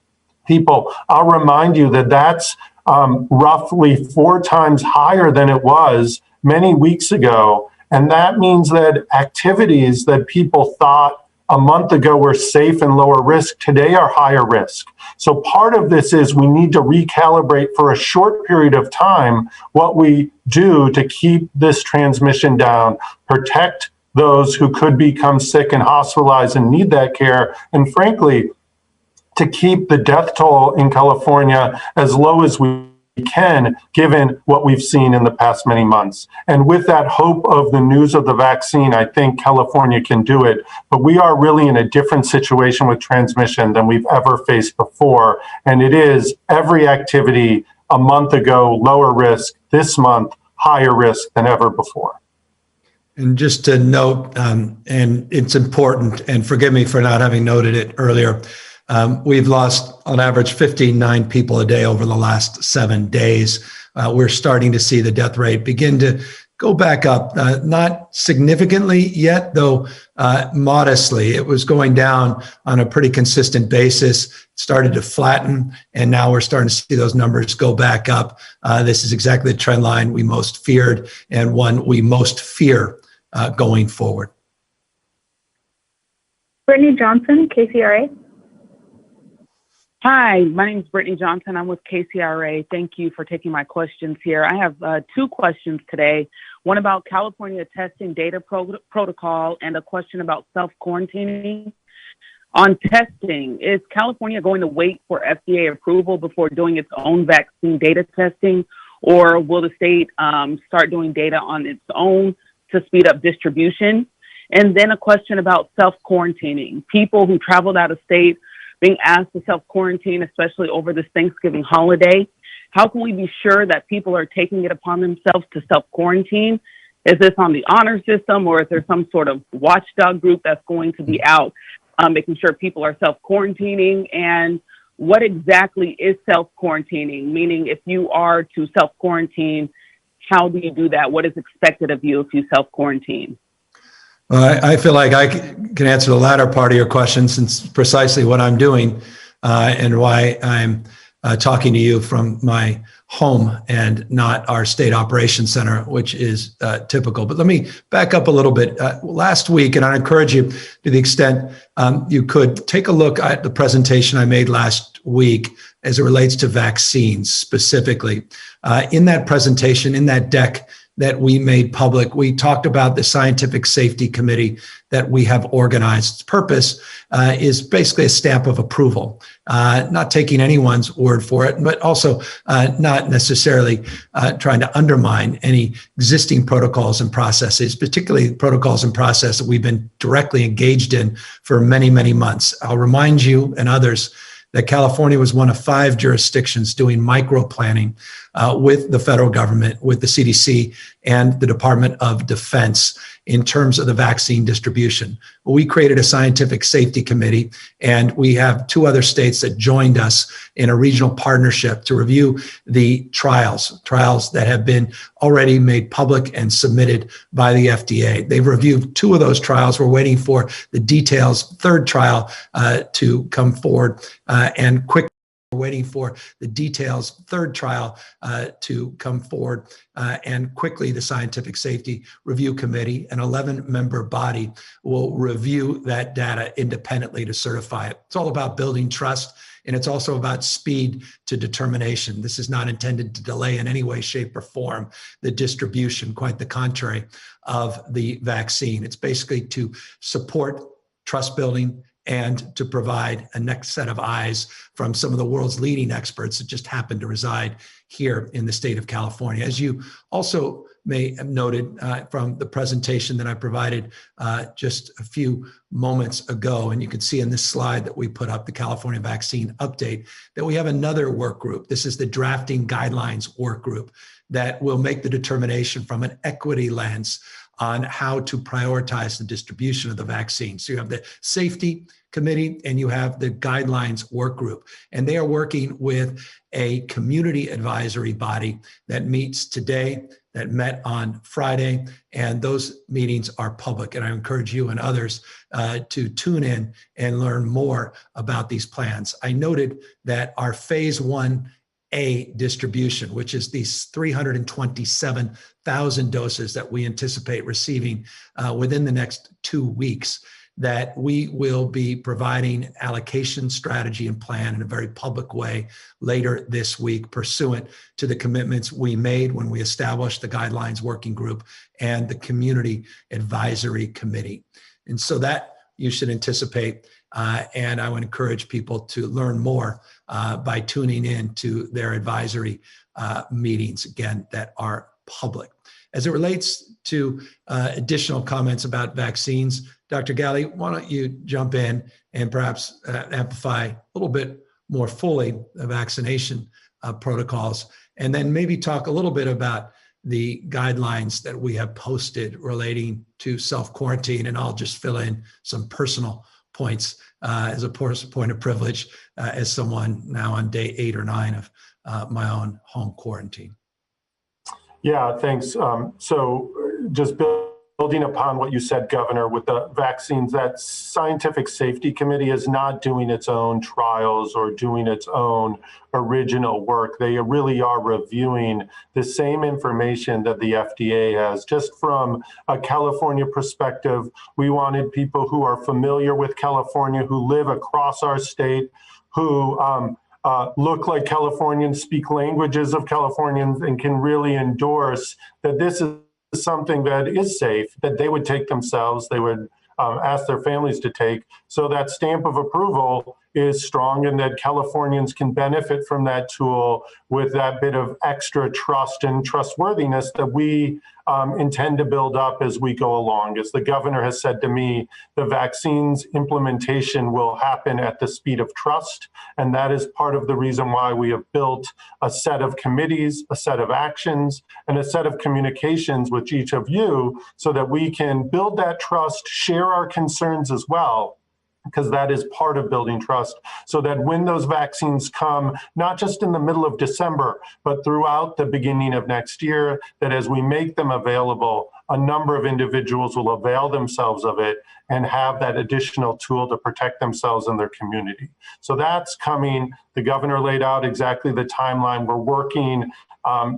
people. I'll remind you that that's roughly 4 times higher than it was many weeks ago. And that means that activities that people thought a month ago were safe and lower risk, today are higher risk. So part of this is we need to recalibrate for a short period of time what we do to keep this transmission down, protect those who could become sick and hospitalized and need that care, and frankly, to keep the death toll in California as low as we can, given what we've seen in the past many months. And with that hope of the news of the vaccine, I think California can do it. But we are really in a different situation with transmission than we've ever faced before. And it is every activity a month ago, lower risk, this month, higher risk than ever before. And just to note, and it's important, and forgive me for not having noted it earlier, we've lost on average 59 people a day over the last 7 days. We're starting to see the death rate begin to go back up, not significantly yet, though modestly. It was going down on a pretty consistent basis, it started to flatten, and now we're starting to see those numbers go back up. This is exactly the trend line we most feared and one we most fear going forward. Brittany Johnson, KCRA. Hi, my name is Brittany Johnson. I'm with KCRA. Thank you for taking my questions here. I have two questions today. One about California testing data protocol and a question about self-quarantining. On testing, is California going to wait for FDA approval before doing its own vaccine data testing, or will the state start doing data on its own to speed up distribution? And then a question about self-quarantining. People who traveled out of state being asked to self-quarantine, especially over this Thanksgiving holiday. How can we be sure that people are taking it upon themselves to self-quarantine? Is this on the honor system, or is there some sort of watchdog group that's going to be out making sure people are self-quarantining? And what exactly is self-quarantining? Meaning, if you are to self-quarantine, how do you do that? What is expected of you if you self-quarantine? I feel like I can answer the latter part of your question, since precisely what I'm doing and why I'm talking to you from my home and not our state operations center, which is typical. But let me back up a little bit. Last week, and I encourage you to the extent you could take a look at the presentation I made last week as it relates to vaccines specifically. In that presentation, in that deck that we made public, we talked about the Scientific Safety Committee that we have organized. Its purpose is basically a stamp of approval, not taking anyone's word for it, but also not necessarily trying to undermine any existing protocols and processes, particularly protocols and process that we've been directly engaged in for many, many months. I'll remind you and others that California was one of 5 jurisdictions doing micro planning with the federal government, with the CDC and the Department of Defense in terms of the vaccine distribution. We created a scientific safety committee, and we have 2 other states that joined us in a regional partnership to review the trials that have been already made public and submitted by the FDA. They've reviewed 2 of those trials. We're waiting for the details, 3rd trial to come forward and quickly. We're waiting for the details, 3rd trial to come forward, and quickly the Scientific Safety Review Committee, an 11-member body, will review that data independently to certify it. It's all about building trust, and it's also about speed to determination. This is not intended to delay in any way, shape, or form the distribution, quite the contrary, of the vaccine. It's basically to support trust building and to provide a next set of eyes from some of the world's leading experts that just happen to reside here in the state of California. As you also may have noted from the presentation that I provided just a few moments ago, and you can see in this slide that we put up, the California Vaccine Update, that we have another work group. This is the Drafting Guidelines work group that will make the determination from an equity lens on how to prioritize the distribution of the vaccine. So you have the safety committee and you have the guidelines work group, and they are working with a community advisory body that meets today, that met on Friday, and those meetings are public. And I encourage you and others to tune in and learn more about these plans. I noted that our phase 1A distribution, which is these 327,000 doses that we anticipate receiving within the next 2 weeks, that we will be providing allocation strategy and plan in a very public way later this week, pursuant to the commitments we made when we established the Guidelines Working Group and the Community Advisory Committee. And so that you should anticipate, and I would encourage people to learn more by tuning in to their advisory meetings, again, that are public. As it relates to additional comments about vaccines, Dr. Galley, why don't you jump in and perhaps amplify a little bit more fully the vaccination protocols, and then maybe talk a little bit about the guidelines that we have posted relating to self-quarantine, and I'll just fill in some personal points as a point of privilege as someone now on day 8 or 9 of my own home quarantine. Yeah, thanks. So just building upon what you said, Governor, with the vaccines, that Scientific Safety Committee is not doing its own trials or doing its own original work. They really are reviewing the same information that the FDA has. Just from a California perspective, we wanted people who are familiar with California, who live across our state, who look like Californians, speak languages of Californians, and can really endorse that this is something that is safe, that they would take themselves, they would ask their families to take. So that stamp of approval is strong, and that Californians can benefit from that tool with that bit of extra trust and trustworthiness that we intend to build up as we go along. As the governor has said to me, the vaccines implementation will happen at the speed of trust, and that is part of the reason why we have built a set of committees, a set of actions, and a set of communications with each of you so that we can build that trust, share our concerns as well, because that is part of building trust, so that when those vaccines come, not just in the middle of December, but throughout the beginning of next year, that as we make them available, a number of individuals will avail themselves of it and have that additional tool to protect themselves and their community. So that's coming. The governor laid out exactly the timeline. We're working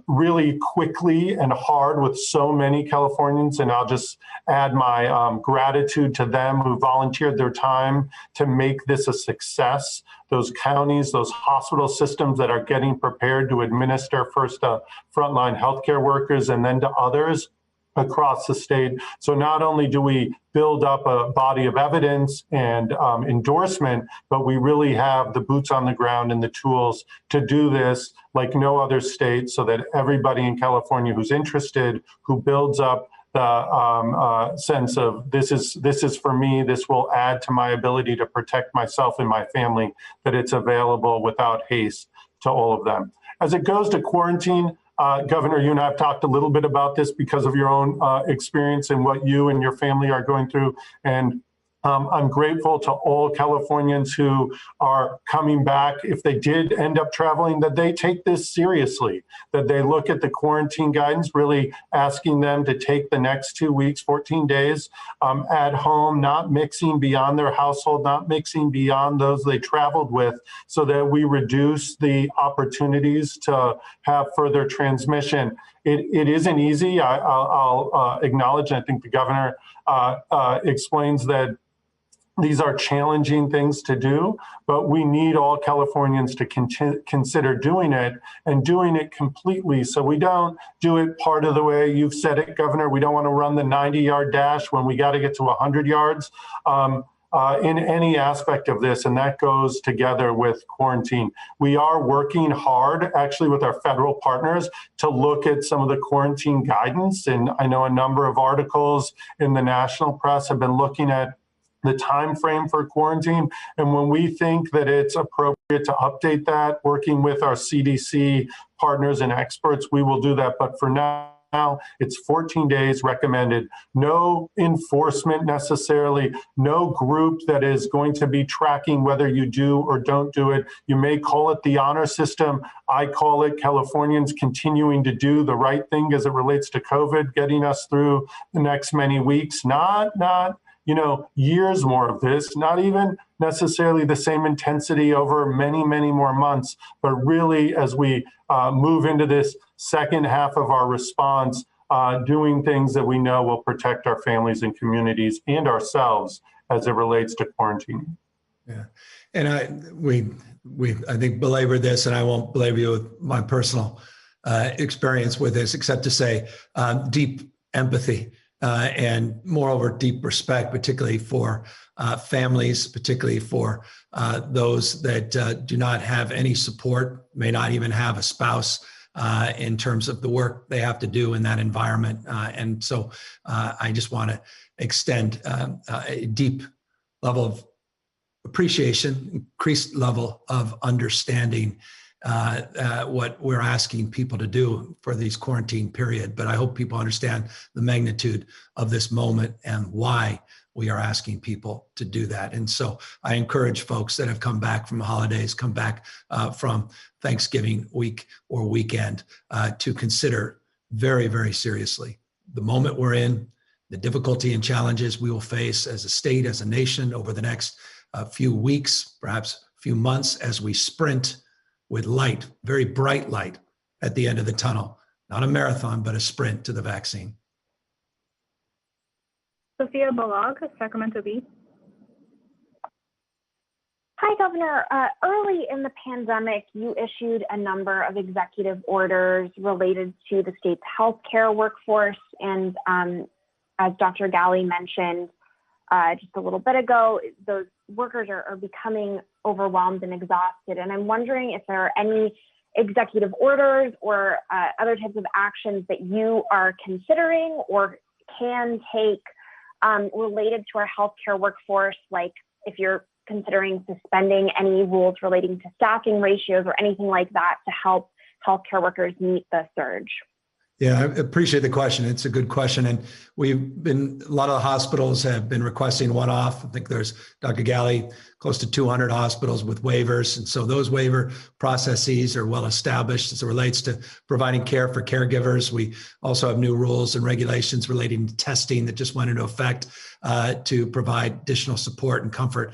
really quickly and hard with so many Californians, and I'll just add my gratitude to them who volunteered their time to make this a success. Those counties, those hospital systems that are getting prepared to administer first to frontline healthcare workers and then to others across the state. So not only do we build up a body of evidence and endorsement, but we really have the boots on the ground and the tools to do this like no other state, so that everybody in California who's interested, who builds up the sense of this is for me, this will add to my ability to protect myself and my family, that it's available without haste to all of them. As it goes to quarantine, Governor, you and I have talked a little bit about this because of your own experience and what you and your family are going through. And I'm grateful to all Californians who are coming back. If they did end up traveling, that they take this seriously, that they look at the quarantine guidance, really asking them to take the next 2 weeks, 14 days at home, not mixing beyond their household, not mixing beyond those they traveled with, so that we reduce the opportunities to have further transmission. It isn't easy. I'll acknowledge, and I think the governor explains that these are challenging things to do, but we need all Californians to consider doing it, and doing it completely. So we don't do it part of the way. You've said it, Governor. We don't want to run the 90-yard dash when we got to get to 100 yards in any aspect of this, and that goes together with quarantine. We are working hard, actually, with our federal partners to look at some of the quarantine guidance, and I know a number of articles in the national press have been looking at the time frame for quarantine. And when we think that it's appropriate to update that, working with our CDC partners and experts, we will do that. But for now, it's 14 days recommended. No enforcement necessarily, no group that is going to be tracking whether you do or don't do it. You may call it the honor system. I call it Californians continuing to do the right thing as it relates to COVID, getting us through the next many weeks, not years more of this, not even necessarily the same intensity over many, many more months, but really as we move into this second half of our response, doing things that we know will protect our families and communities and ourselves as it relates to quarantine. Yeah, and I think belabored this, and I won't belabor you with my personal experience with this, except to say deep empathy and moreover deep respect, particularly for families, particularly for those that do not have any support, may not even have a spouse in terms of the work they have to do in that environment. And so I just want to extend a deep level of appreciation, increased level of understanding what we're asking people to do for these quarantine period. But I hope people understand the magnitude of this moment and why we are asking people to do that. And so I encourage folks that have come back from the holidays, come back from Thanksgiving week or weekend to consider very, very seriously the moment we're in, the difficulty and challenges we will face as a state, as a nation over the next few weeks, perhaps a few months, as we sprint with light, very bright light at the end of the tunnel. Not a marathon, but a sprint to the vaccine. Sophia Balog, Sacramento Bee. Hi, Governor. Early in the pandemic, you issued a number of executive orders related to the state's healthcare workforce. And as Dr. Galley mentioned just a little bit ago, those workers are becoming overwhelmed and exhausted. And I'm wondering if there are any executive orders or other types of actions that you are considering or can take related to our healthcare workforce, like if you're considering suspending any rules relating to staffing ratios or anything like that to help healthcare workers meet the surge. Yeah, I appreciate the question. It's a good question. And a lot of the hospitals have been requesting one-off. I think there's, Dr. Galley, close to 200 hospitals with waivers. And so those waiver processes are well established as it relates to providing care for caregivers. We also have new rules and regulations relating to testing that just went into effect to provide additional support and comfort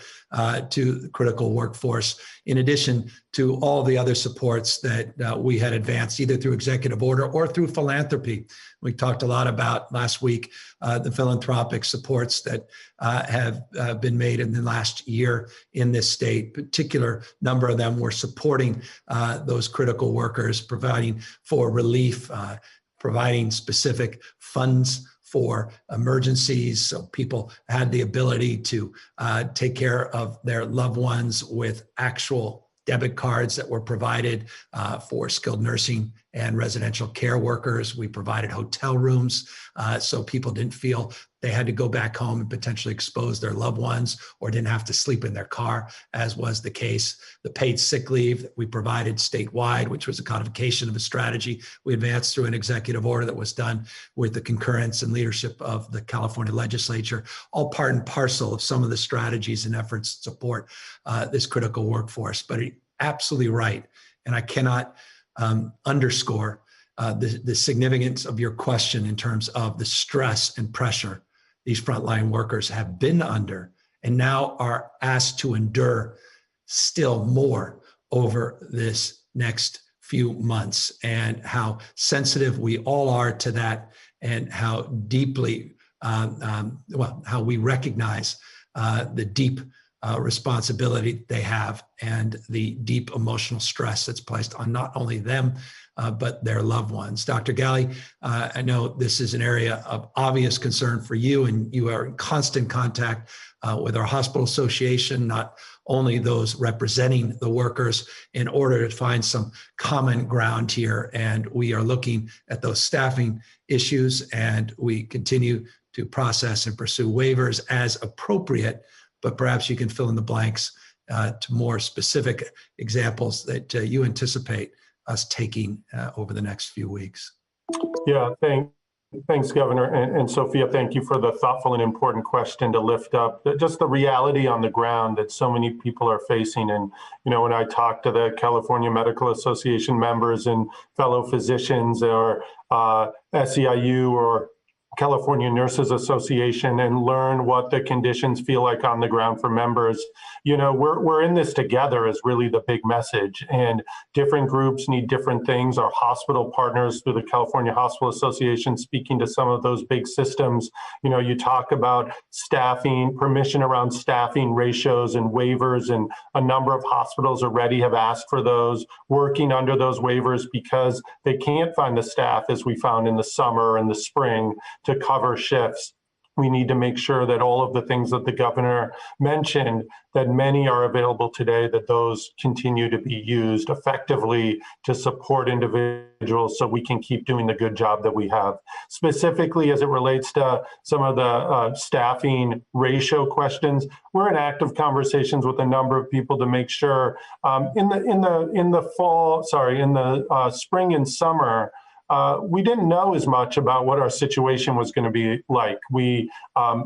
to the critical workforce, in addition to all the other supports that we had advanced either through executive order or through philanthropy. We talked a lot about last week the philanthropic supports that have been made in the last year in this state. Particular number of them were supporting those critical workers, providing for relief, providing specific funds for emergencies, so people had the ability to take care of their loved ones with actual debit cards that were provided for skilled nursing and residential care workers. We provided hotel rooms so people didn't feel they had to go back home and potentially expose their loved ones or didn't have to sleep in their car, as was the case. The paid sick leave that we provided statewide, which was a codification of a strategy we advanced through an executive order that was done with the concurrence and leadership of the California legislature, all part and parcel of some of the strategies and efforts to support this critical workforce. But you're absolutely right. And I cannot underscore the significance of your question in terms of the stress and pressure these frontline workers have been under and now are asked to endure still more over this next few months, and how sensitive we all are to that, and how deeply, how we recognize the deep responsibility they have and the deep emotional stress that's placed on not only them, but their loved ones. Dr. Galley, I know this is an area of obvious concern for you, and you are in constant contact with our hospital association, not only those representing the workers, in order to find some common ground here. And we are looking at those staffing issues, and we continue to process and pursue waivers as appropriate, but perhaps you can fill in the blanks to more specific examples that you anticipate us taking over the next few weeks. Yeah, thanks, Governor. And Sophia, thank you for the thoughtful and important question to lift up. Just the reality on the ground that so many people are facing. And, when I talk to the California Medical Association members and fellow physicians or SEIU or California Nurses Association and learn what the conditions feel like on the ground for members. You know, we're in this together is really the big message, and different groups need different things. Our hospital partners through the California Hospital Association, speaking to some of those big systems, you know, you talk about staffing, permission around staffing ratios and waivers, and a number of hospitals already have asked for those, working under those waivers because they can't find the staff, as we found in the summer and the spring, to cover shifts. We need to make sure that all of the things that the governor mentioned, that many are available today, that those continue to be used effectively to support individuals so we can keep doing the good job that we have. Specifically, as it relates to some of the staffing ratio questions, we're in active conversations with a number of people to make sure in the spring and summer, we didn't know as much about what our situation was going to be like. We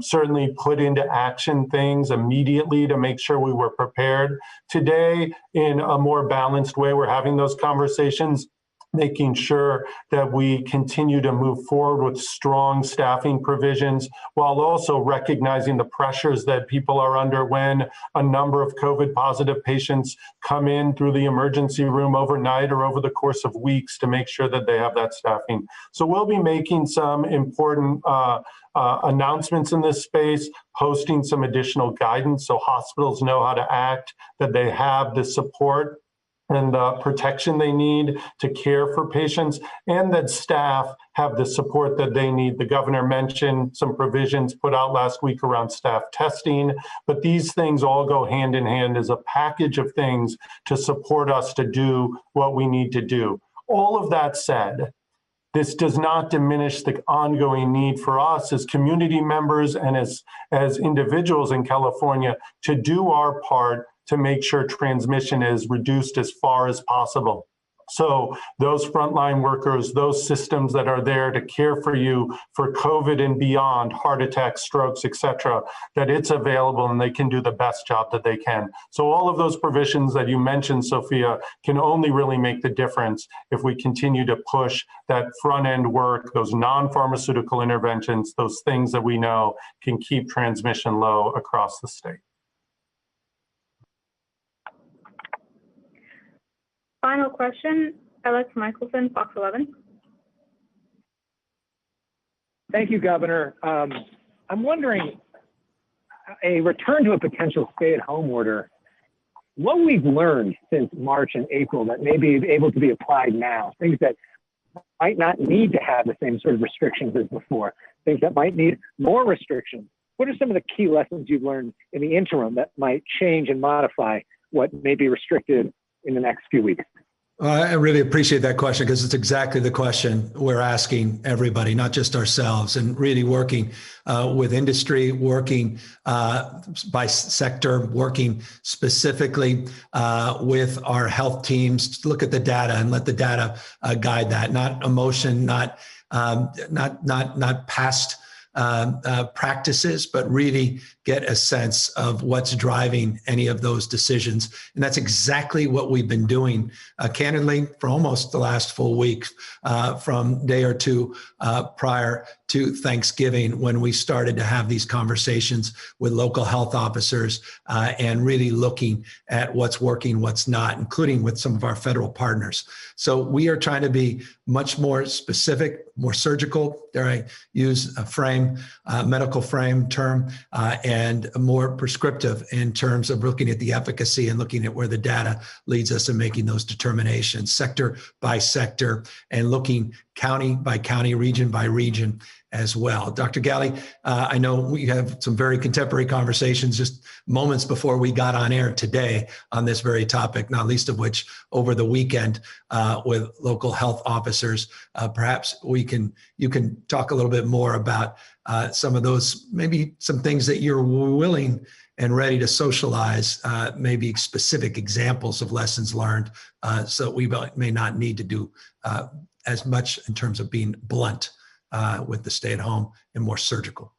certainly put into action things immediately to make sure we were prepared. Today, in a more balanced way, we're having those conversations, making sure that we continue to move forward with strong staffing provisions while also recognizing the pressures that people are under when a number of COVID positive patients come in through the emergency room overnight or over the course of weeks, to make sure that they have that staffing. So we'll be making some important announcements in this space, posting some additional guidance so hospitals know how to act, that they have the support and the protection they need to care for patients, and that staff have the support that they need. The governor mentioned some provisions put out last week around staff testing, but these things all go hand in hand as a package of things to support us to do what we need to do. All of that said, this does not diminish the ongoing need for us as community members and as individuals in California to do our part to make sure transmission is reduced as far as possible. So those frontline workers, those systems that are there to care for you for COVID and beyond, heart attacks, strokes, etc., that it's available and they can do the best job that they can. So all of those provisions that you mentioned, Sophia, can only really make the difference if we continue to push that front end work, those non-pharmaceutical interventions, those things that we know can keep transmission low across the state. Final question, Alex Michelson, Fox 11. Thank you, Governor. I'm wondering, a return to a potential stay-at-home order, what we've learned since March and April that may be able to be applied now, things that might not need to have the same sort of restrictions as before, things that might need more restrictions. What are some of the key lessons you've learned in the interim that might change and modify what may be restricted in the next few weeks? I really appreciate that question, because it's exactly the question we're asking everybody, not just ourselves, and really working with industry, working by sector, working specifically with our health teams to look at the data and let the data guide that, not emotion, not past practices, but really get a sense of what's driving any of those decisions. And that's exactly what we've been doing, candidly, for almost the last full week, from day or two prior to Thanksgiving, when we started to have these conversations with local health officers and really looking at what's working, what's not, including with some of our federal partners. So we are trying to be much more specific, more surgical, dare I use a frame, medical frame term, and more prescriptive in terms of looking at the efficacy and looking at where the data leads us in making those determinations, sector by sector, and looking county by county, region by region as well. Dr. Galley, I know we have some very contemporary conversations just moments before we got on air today on this very topic, not least of which over the weekend with local health officers. Perhaps you can talk a little bit more about some of those, maybe some things that you're willing and ready to socialize, maybe specific examples of lessons learned, so we may not need to do as much in terms of being blunt with the stay at home and more surgical.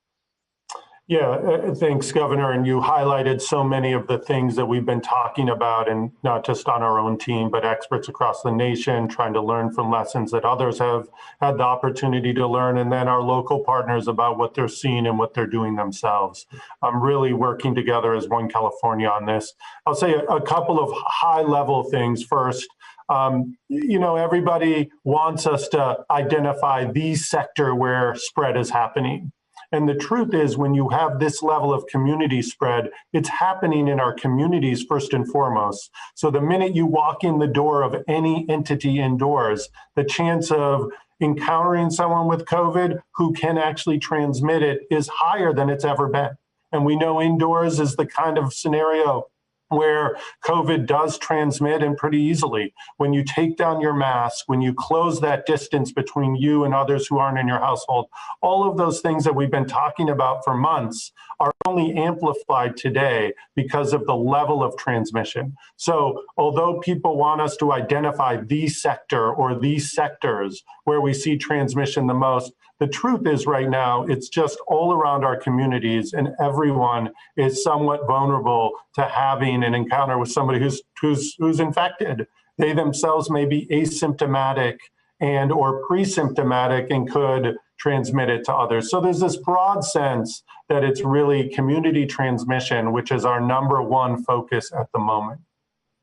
Yeah, thanks, Governor. And you highlighted so many of the things that we've been talking about, and not just on our own team, but experts across the nation trying to learn from lessons that others have had the opportunity to learn, and then our local partners about what they're seeing and what they're doing themselves. I'm really working together as One California on this. I'll say a couple of high-level things first. Everybody wants us to identify the sector where spread is happening. And the truth is, when you have this level of community spread, it's happening in our communities first and foremost. So the minute you walk in the door of any entity indoors, the chance of encountering someone with COVID who can actually transmit it is higher than it's ever been. And we know indoors is the kind of scenario where COVID does transmit, and pretty easily. When you take down your mask, when you close that distance between you and others who aren't in your household, all of those things that we've been talking about for months are only amplified today because of the level of transmission. So although people want us to identify the sector or these sectors where we see transmission the most, the truth is right now, it's just all around our communities, and everyone is somewhat vulnerable to having an encounter with somebody who's infected. They themselves may be asymptomatic and or pre-symptomatic and could transmit it to others. So there's this broad sense that it's really community transmission, which is our number one focus at the moment.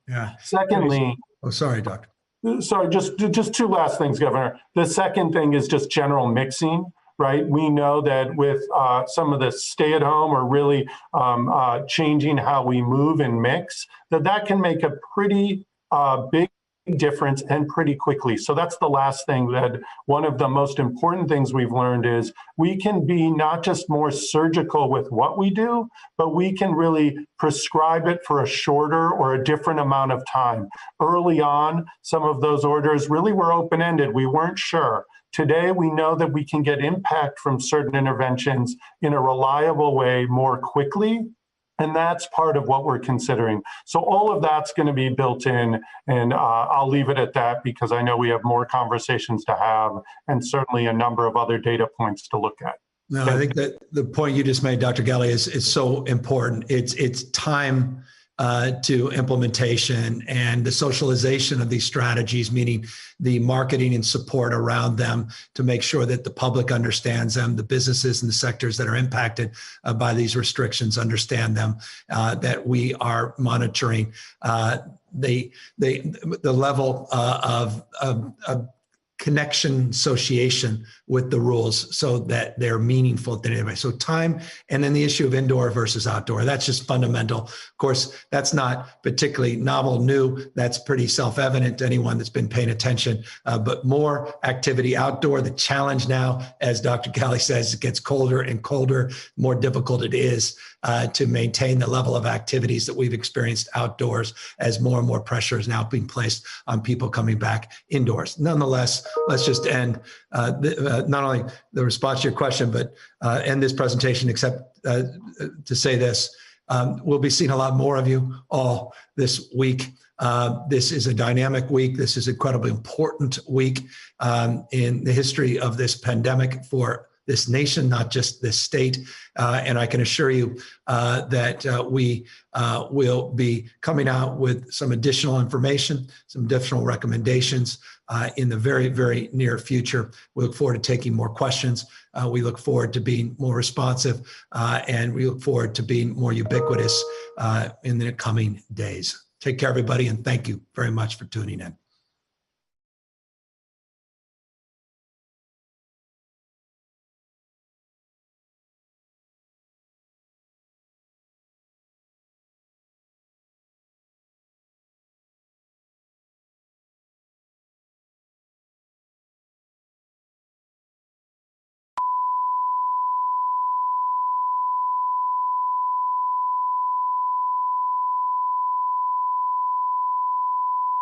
Yeah. Secondly, oh, sorry, Doctor. Sorry, just two last things, Governor. The second thing is just general mixing, right? We know that with some of the stay-at-home or really changing how we move and mix, that can make a pretty big difference and pretty quickly. So that's the last thing, that one of the most important things we've learned is we can be not just more surgical with what we do, but we can really prescribe it for a shorter or a different amount of time. Early on, some of those orders really were open-ended. We weren't sure. Today, we know that we can get impact from certain interventions in a reliable way more quickly. And that's part of what we're considering. So all of that's going to be built in, and I'll leave it at that because I know we have more conversations to have and certainly a number of other data points to look at. No, I think that the point you just made, Dr. Galley, is so important. It's time to implementation and the socialization of these strategies, meaning the marketing and support around them to make sure that the public understands them, the businesses and the sectors that are impacted by these restrictions understand them, that we are monitoring the level of connection association with the rules so that they're meaningful to anybody. So time, and then the issue of indoor versus outdoor, that's just fundamental. Of course, that's not particularly novel, new. That's pretty self-evident to anyone that's been paying attention, but more activity outdoor. The challenge now, as Dr. Galley says, it gets colder and colder, more difficult it is to maintain the level of activities that we've experienced outdoors as more and more pressure is now being placed on people coming back indoors. Nonetheless, let's just end not only the response to your question, but end this presentation, except to say this. We'll be seeing a lot more of you all this week. This is a dynamic week. This is an incredibly important week in the history of this pandemic for this nation, not just this state. And I can assure you that we will be coming out with some additional information, some additional recommendations in the very, very near future. We look forward to taking more questions. We look forward to being more responsive, and we look forward to being more ubiquitous in the coming days. Take care, everybody, and thank you very much for tuning in.